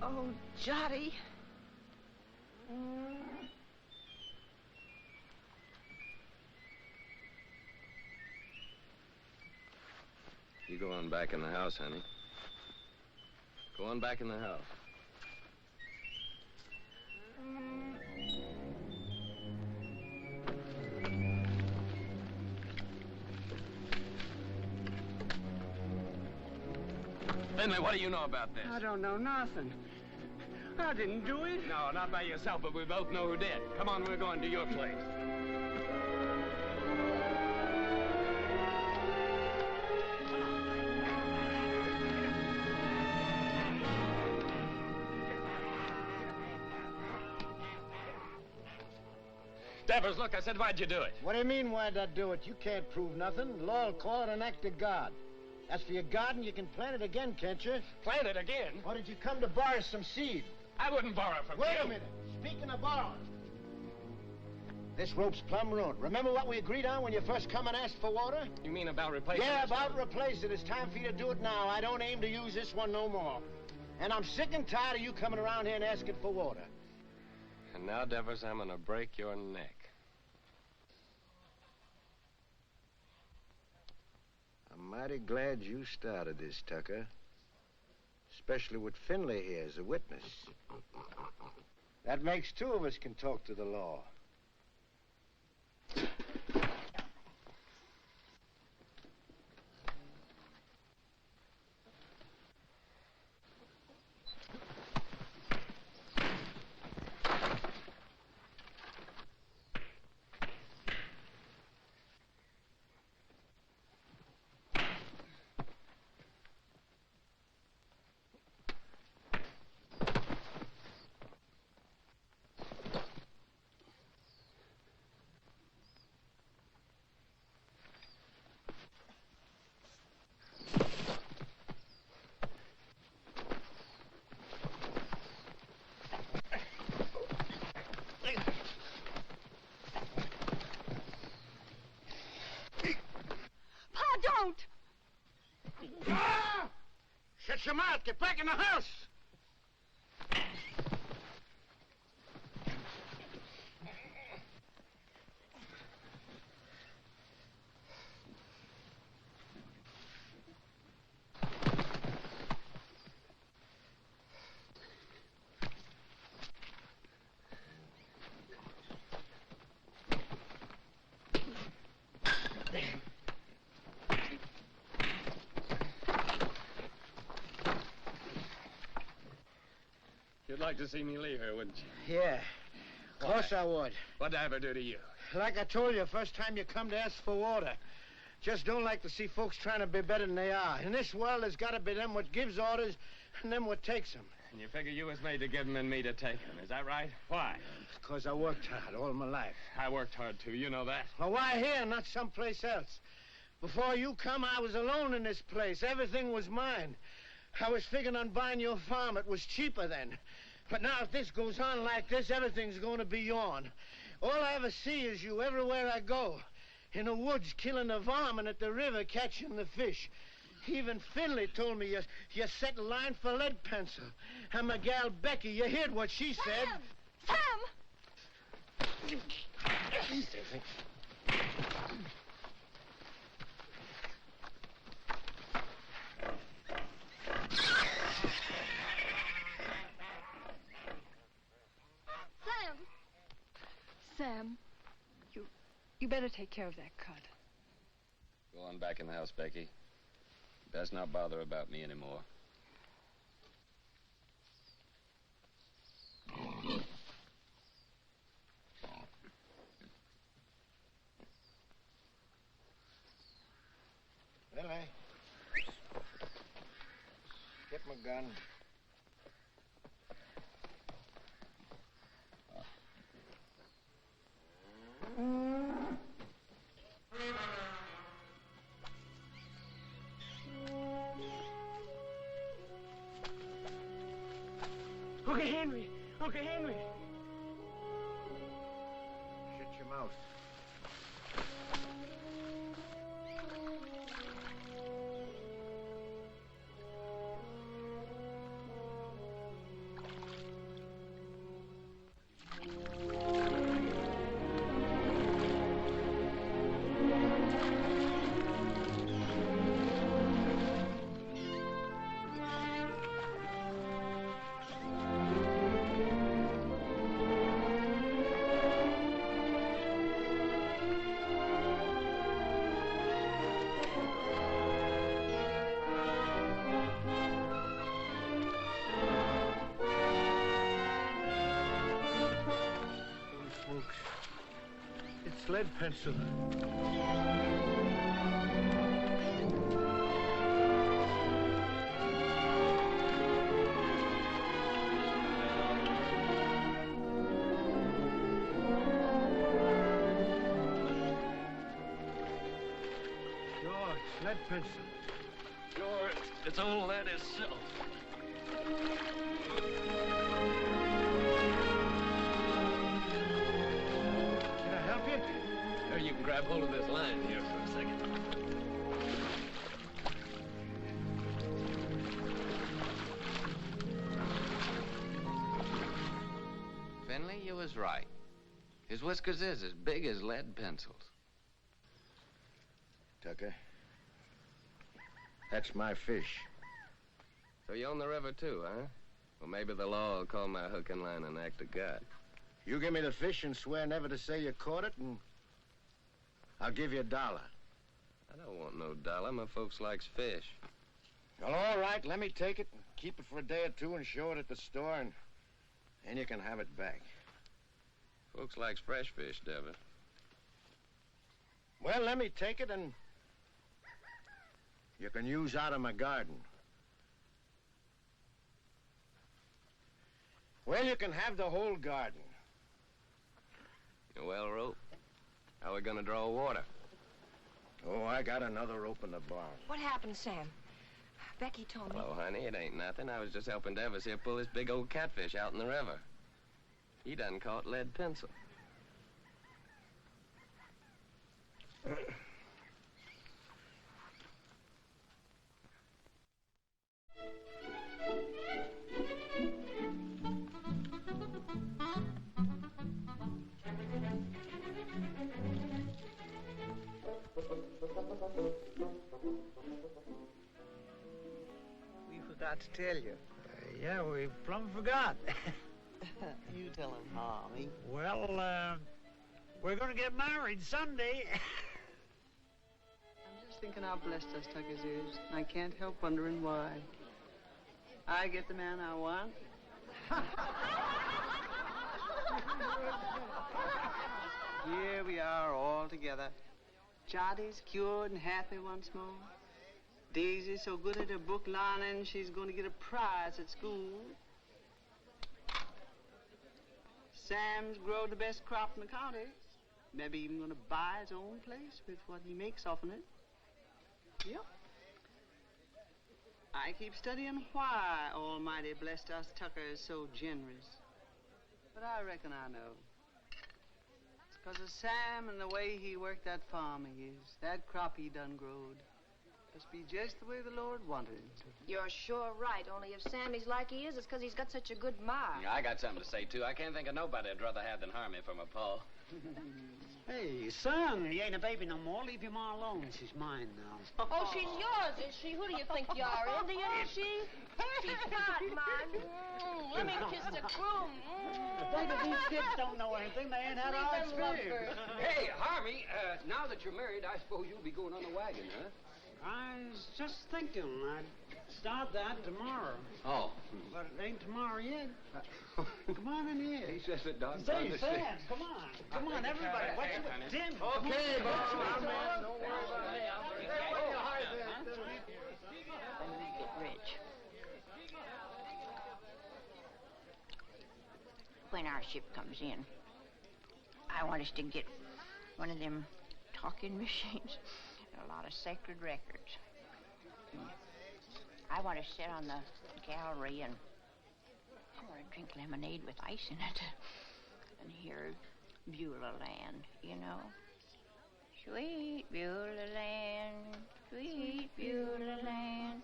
Oh, Jotty. You go on back in the house, honey. Go on back in the house. Finley, what do you know about this? I don't know nothing. I didn't do it. No, not by yourself, but we both know who did. Come on, we're going to your place. Devers, look, I said, why'd you do it? What do you mean, why'd I do it? You can't prove nothing. The law will call it an act of God. As for your garden, you can plant it again, can't you? Plant it again? Or did you come to borrow some seed? I wouldn't borrow from you. Wait a minute. Speaking of borrowing, this rope's plumb ruined. Remember what we agreed on when you first come and asked for water? You mean about replacing Yeah, this about one? replace it. It's time for you to do it now. I don't aim to use this one no more. And I'm sick and tired of you coming around here and asking for water. And now, Devers, I'm gonna break your neck. I'm mighty glad you started this, Tucker. especially with Finley here as a witness. That makes two of us can talk to the law. Don't! Ah! Shut your mouth. Get back in the house. You'd like to see me leave her, wouldn't you? Yeah. Of course I would. What'd I ever do to you? Like I told you, first time you come to ask for water. Just don't like to see folks trying to be better than they are. In this world, there's got to be them what gives orders and them what takes them. And you figure you was made to give them and me to take them. Is that right? Why? Because I worked hard all my life. I worked hard, too. You know that. Well, why here, not someplace else? Before you come, I was alone in this place. Everything was mine. I was figuring on buying your farm. It was cheaper then. But now if this goes on like this, everything's going to be yourn. All I ever see is you everywhere I go. In the woods killing the varmint, at the river catching the fish. Even Finley told me you set line for lead pencil. And my gal Becky, you heard what she said. Sam! Sam, you better take care of that cut. Go on back in the house, Becky. Best not bother about me anymore. Well, get my gun. Uncle Henry! Uncle Henry! Shut your mouth. It's lead pencil. Sure, it's lead pencil. Sure, it's old lead itself. Can I help you? Here, you can grab hold of this line here for a second. Finley, you was right. His whiskers is as big as lead pencils. Tucker, that's my fish. So you own the river, too, huh? Well, maybe the law will call my hook and line an act of God. You give me the fish and swear never to say you caught it, and I'll give you $1. I don't want no dollar. My folks likes fish. Well, all right, let me take it and keep it for a day or two and show it at the store, and then you can have it back. Folks likes fresh fish, Devitt. Well, let me take it, and you can use out of my garden. Well, you can have the whole garden. Well, rope, how are we gonna draw water? Oh, I got another rope in the barn. What happened, Sam? Becky told me. Hello, honey, it ain't nothing. I was just helping Devis here pull this big old catfish out in the river. He done caught lead pencil. We forgot to tell you. Yeah, we plumb forgot. You tell him, Harvey. Well, we're gonna get married Sunday. I'm just thinking how blessed us Tuckers is. And I can't help wondering why. I get the man I want. Here we are all together. Jotty's cured and happy once more. Daisy's so good at her book learning, she's going to get a prize at school. Sam's grown the best crop in the county. Maybe even going to buy his own place with what he makes off of it. Yep. I keep studying why Almighty blessed us Tuckers so generous. But I reckon I know. It's 'cause of Sam and the way he worked that farm of his. That crop he done growed. Must be just the way the Lord wanted it to. You're sure right, only if Sammy's like he is, it's 'cause he's got such a good mind. Yeah, I got something to say, too. I can't think of nobody I'd rather have than Harmony for my pa. Hey, son, you ain't a baby no more. Leave your ma alone. She's mine now. Oh, she's yours, is she? Who do you think you are, Indian, is she? She's not mine. Let me kiss the groom. Baby, these kids don't know anything. They ain't had our experience. Hey, Harmony, now that you're married, I suppose you'll be going on the wagon, huh? I was just thinking I'd start that tomorrow. Oh. But it ain't tomorrow yet. Come on in here. He says it does. Say, Sam, come on. Come on, everybody. What's with Tim? Okay, boss. Don't worry about me. When we get rich. When our ship comes in, I want us to get one of them talking machines and a lot of sacred records. I want to sit on the gallery and I want to drink lemonade with ice in it and hear Beulah Land, you know. Sweet Beulah Land, sweet Beulah Land,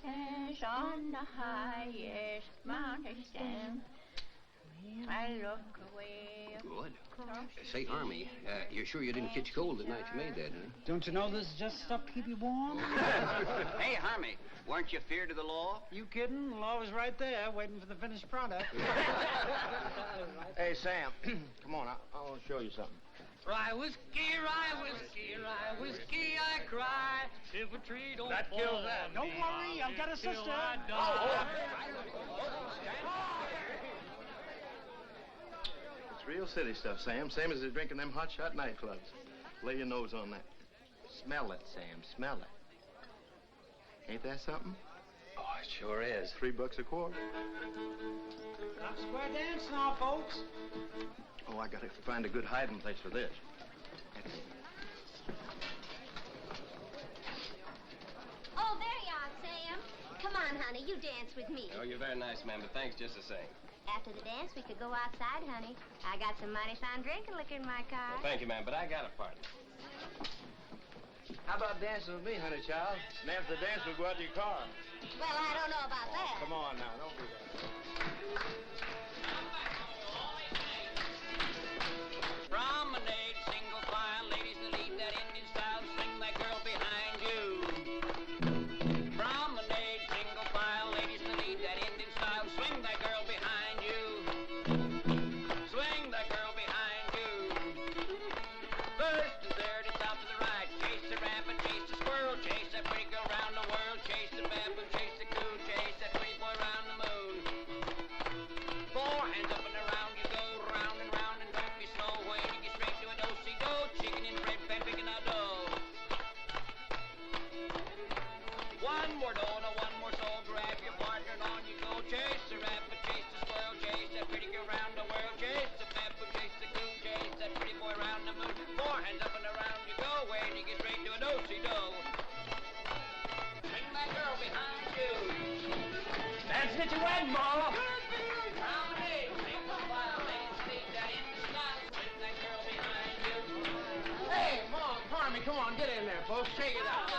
as on the highest mountain stand. I look away. Good. Say, Harmony, you're sure you didn't catch cold the night you made that, huh? Don't you know this is just stuff to keep you warm? Hey, Harmony, weren't you feared of the law? You kidding? The law was right there, waiting for the finished product. Hey, Sam, come on. I want to show you something. Rye whiskey, I cry. If a tree don't That kills that. Don't worry, I've got a sister. It's real city stuff, Sam. Same as they're drinking them hot shot nightclubs. Lay your nose on that. Smell it, Sam. Smell it. Ain't that something? Oh, it sure is. $3 a quart. Not square dance now, folks. Oh, I gotta find a good hiding place for this. Oh, there you are, Sam. Come on, honey, you dance with me. Oh, you're very nice, ma'am, but thanks just the same. After the dance, we could go outside, honey. I got some mighty fine drinking liquor in my car. Well, thank you, ma'am, but I got a partner. How about dancing with me, honey child? And after the dance, we'll go out to your car. Well, I don't know about that. Come on now, don't do that. Promenade, single file, ladies that lead that Indian style, swing that girl behind you. Promenade, single file, ladies Harvey, come on, get in there, folks. Take it out.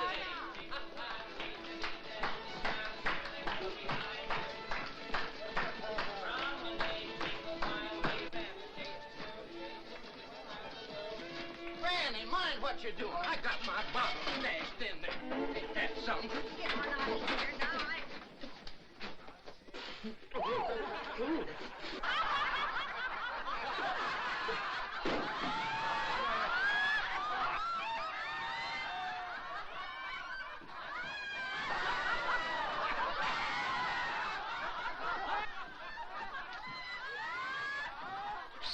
Granny, mind what you're doing. I got my bottle smashed in there. Ain't that something? Get on out of here now.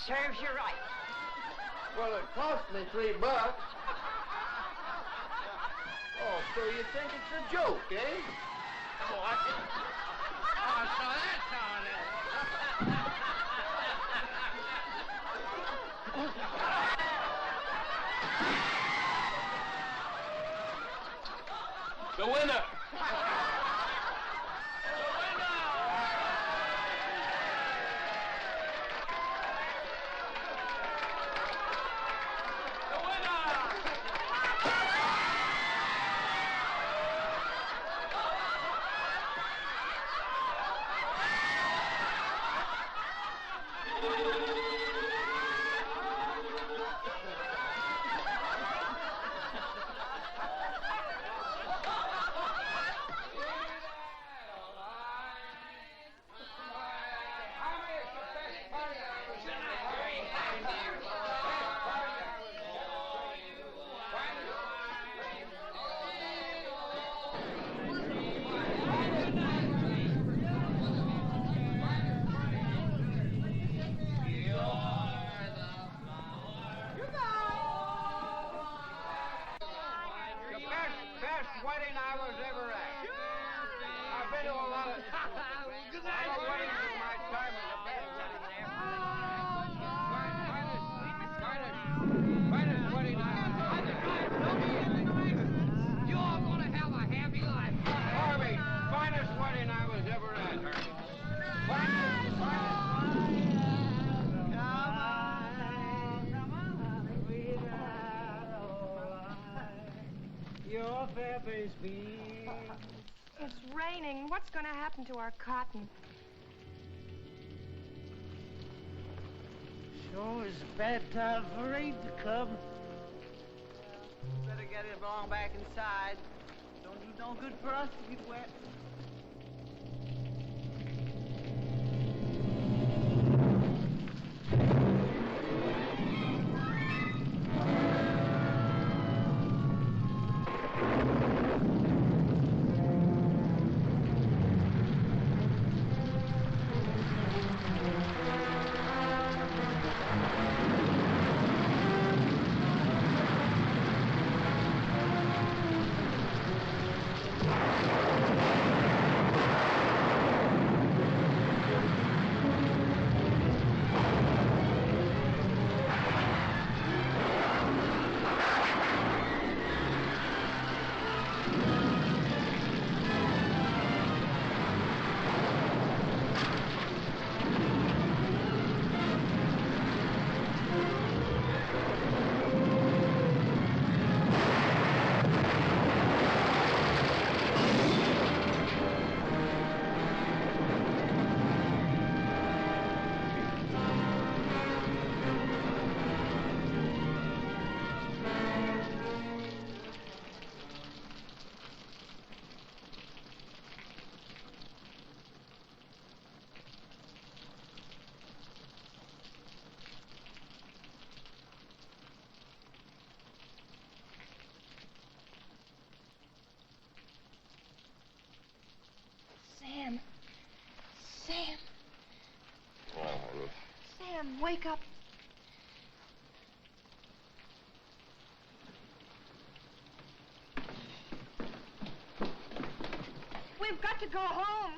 Serves you right. Well, it cost me $3. Oh, so you think it's a joke, eh? What? Oh, so that's how it is. The winner! It's raining. What's going to happen to our cotton? Sure is a bad time for rain to come. Better get it along back inside. Don't do no good for us to get wet. Sam. Sam. Oh, Ruth. Sam, wake up. We've got to go home.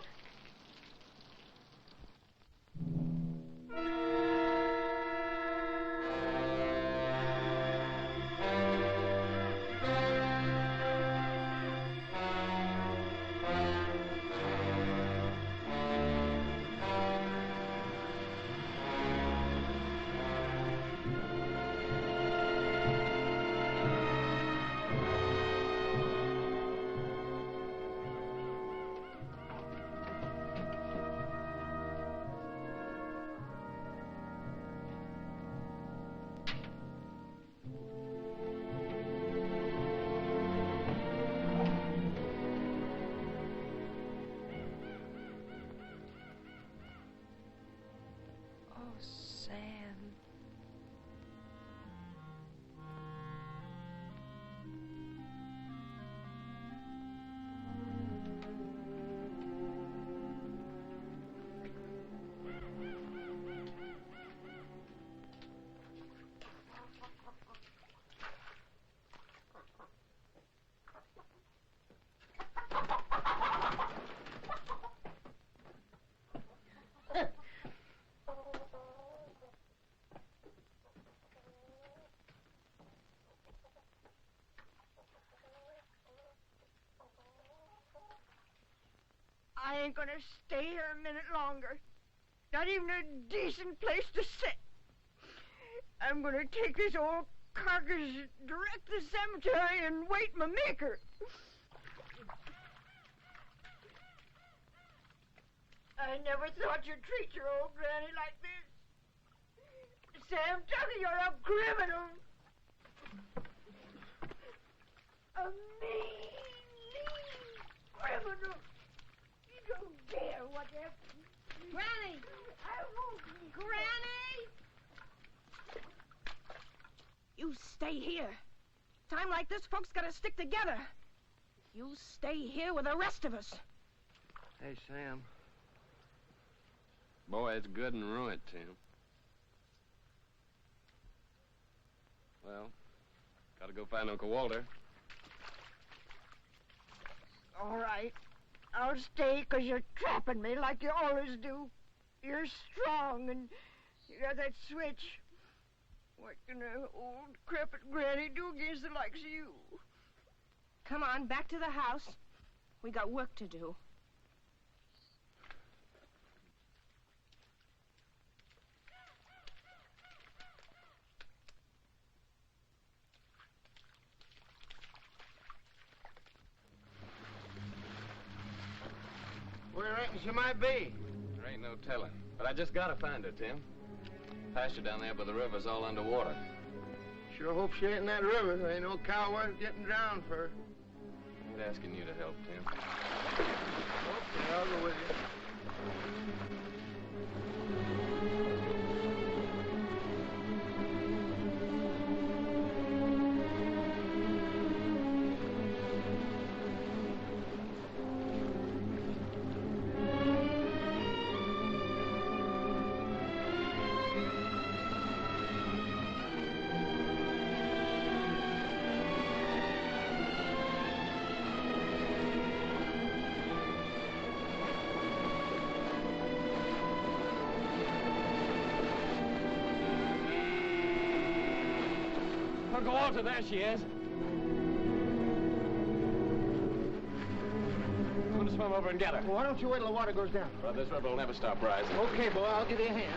ain't gonna stay here a minute longer. Not even a decent place to sit. I'm gonna take this old carcass direct to the cemetery and wait my maker. I never thought you'd treat your old granny like this. Sam Tucker, you're a criminal. A mean criminal. You don't dare whatever. Granny! I won't. Granny! You stay here. Time like this, folks gotta stick together. You stay here with the rest of us. Hey, Sam. Boy, it's good and ruined, Tim. Well, gotta go find Uncle Walter. All right. I'll stay 'cause you're trapping me like you always do. You're strong and you got that switch. What can an old crepit granny do against the likes of you? Come on, back to the house. We got work to do. Where reckon she might be? There ain't no telling. But I just gotta find her, Tim. Pasture down there by the river's all underwater. Sure hope she ain't in that river. There ain't no cow worth getting drowned for her. I ain't asking you to help, Tim. Okay, I'll go with you. Uncle Walter, there she is. I'm gonna swim over and get her. Well, why don't you wait till the water goes down? Well, this river will never stop rising. Okay, boy, I'll give you a hand.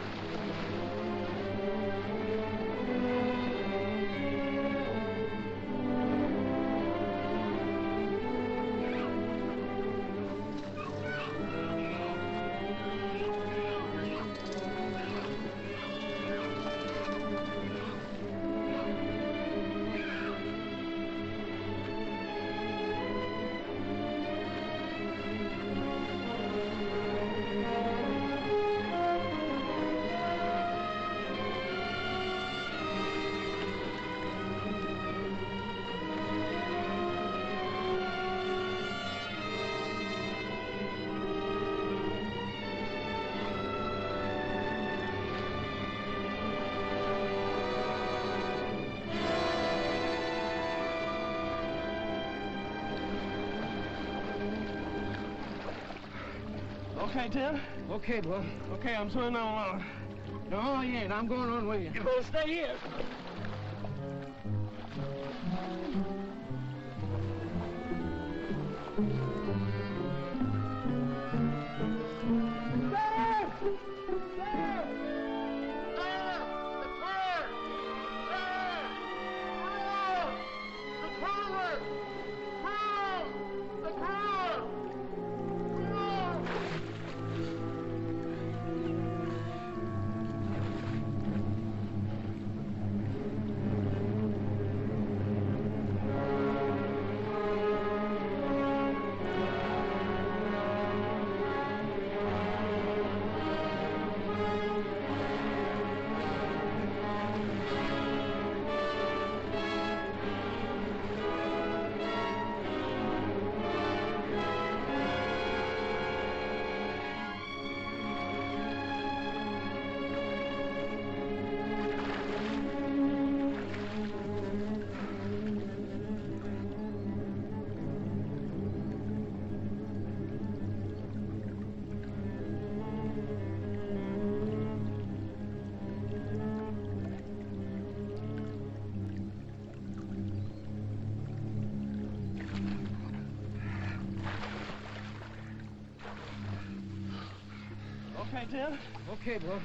Okay, Tim? Okay, boy. Okay, I'm swimming on along. No, you ain't. I'm going on with you. You're gonna stay here. right, Tim. Okay, Bub.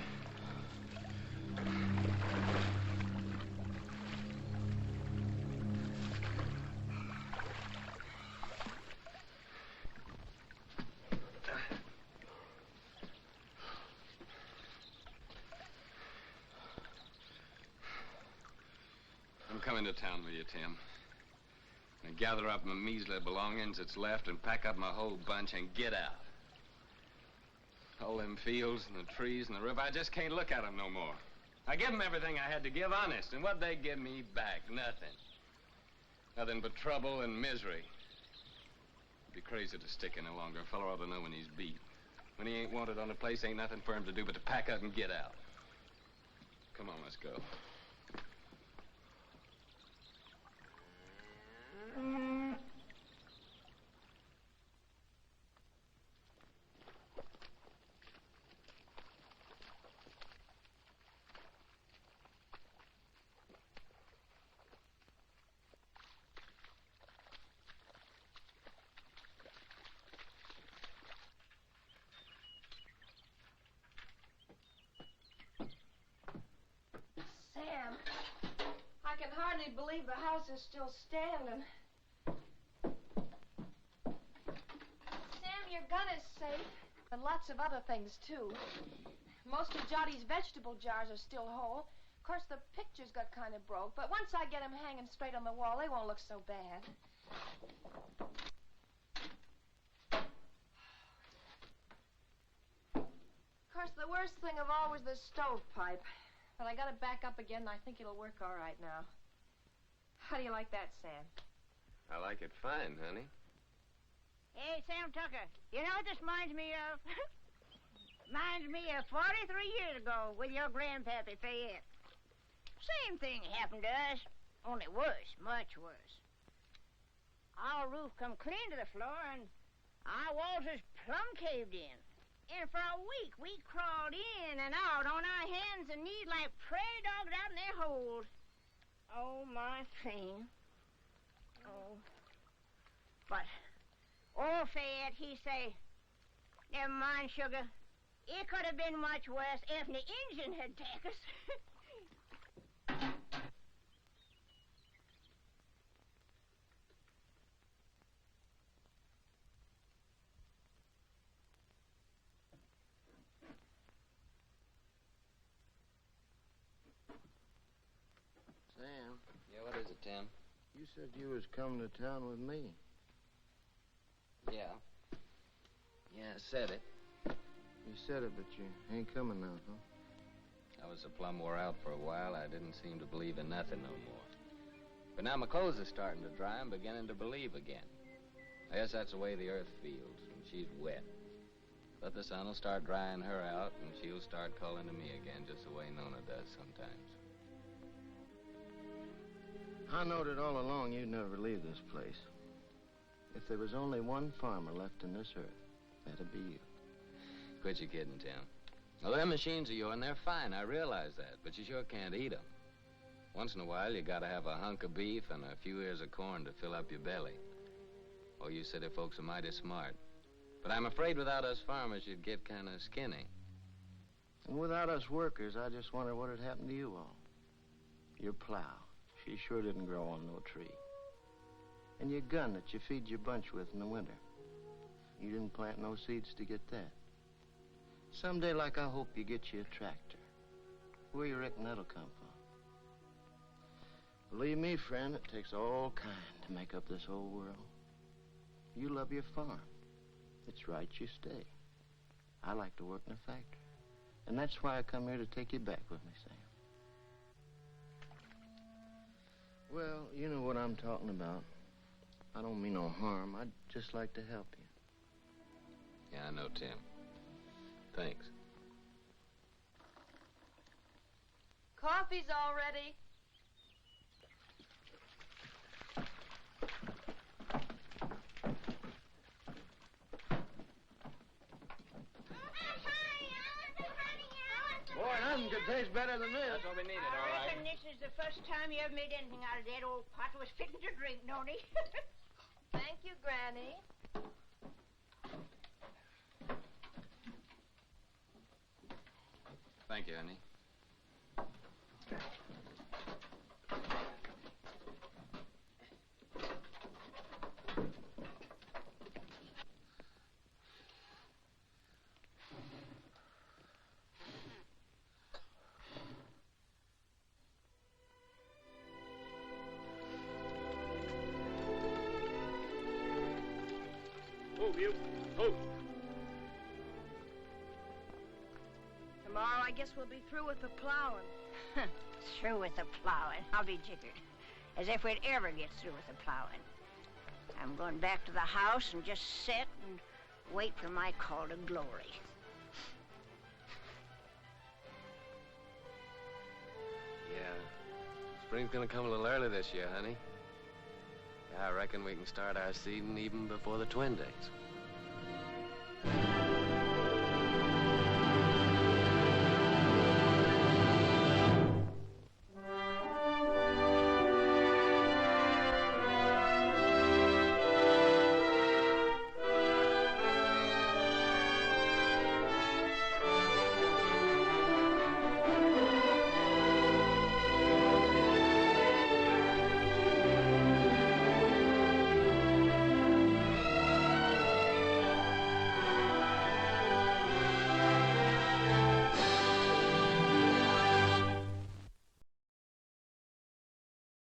I'm coming to town with you, Tim. And gather up my measly belongings that's left and pack up my whole bunch and get out. All them fields and the trees and the river, I just can't look at them no more. I give them everything I had to give, honest, and what'd they give me back? Nothing. Nothing but trouble and misery. It'd be crazy to stick any longer. A fellow ought to know when he's beat. When he ain't wanted on a place, ain't nothing for him to do but to pack up and get out. Come on, let's go. Sam, I can hardly believe the house is still standing. Sam, your gun is safe, and lots of other things, too. Most of Johnny's vegetable jars are still whole. Of course, the pictures got kind of broke, but once I get them hanging straight on the wall, they won't look so bad. Of course, the worst thing of all was the stovepipe. But I got it back up again, and I think it'll work all right now. How do you like that, Sam? I like it fine, honey. Hey, Sam Tucker, you know what this reminds me of? Reminds me of 43 years ago with your grandpappy Fayette. Same thing happened to us, only worse, much worse. Our roof come clean to the floor, and our walls is plumb caved in. And for a week, we crawled in and out on our hands and knees like prairie dogs out in their holes. Oh, my thing. Oh. But old Fayette, he say, never mind, sugar. It could have been much worse if the engine had taken us. Sam. Yeah, what is it, Tim? You said you was coming to town with me. Yeah. Yeah, I said it. You said it, but you ain't coming now, huh? I was so plumb wore out for a while, I didn't seem to believe in nothing no more. But now my clothes are starting to dry, I'm beginning to believe again. I guess that's the way the earth feels when she's wet. But the sun will start drying her out, and she'll start calling to me again, just the way Nona does sometimes. I knowed it all along you'd never leave this place. If there was only one farmer left in this earth, that'd be you. Quit your kidding, Tim. Well, them machines of yours, they're fine, I realize that, but you sure can't eat them. Once in a while, you gotta have a hunk of beef and a few ears of corn to fill up your belly. Oh, you city folks are mighty smart. But I'm afraid without us farmers, you'd get kind of skinny. And without us workers, I just wonder what had happened to you all. Your plow. She sure didn't grow on no tree. And your gun that you feed your bunch with in the winter. You didn't plant no seeds to get that. Someday, like, I hope you get you a tractor. Where you reckon that'll come from? Believe me, friend, it takes all kind to make up this whole world. You love your farm. It's right you stay. I like to work in a factory. And that's why I come here to take you back with me, Sam. Well, you know what I'm talking about. I don't mean no harm. I'd just like to help you. Yeah, I know, Tim. Thanks. Coffee's all ready. Boy, nothing could taste better than this. That's what we needed, all I right. reckon this is the first time you ever made anything out of that old pot was fitting to drink, don't he? Thank you, Granny. Thank you, honey. Move, you. Move. Tomorrow, I guess we'll be through with the plowing. Through with the plowing. I'll be jiggered. As if we'd ever get through with the plowing. I'm going back to the house and just sit and wait for my call to glory. Yeah. Spring's gonna come a little early this year, honey. I reckon we can start our seeding even before the twin days.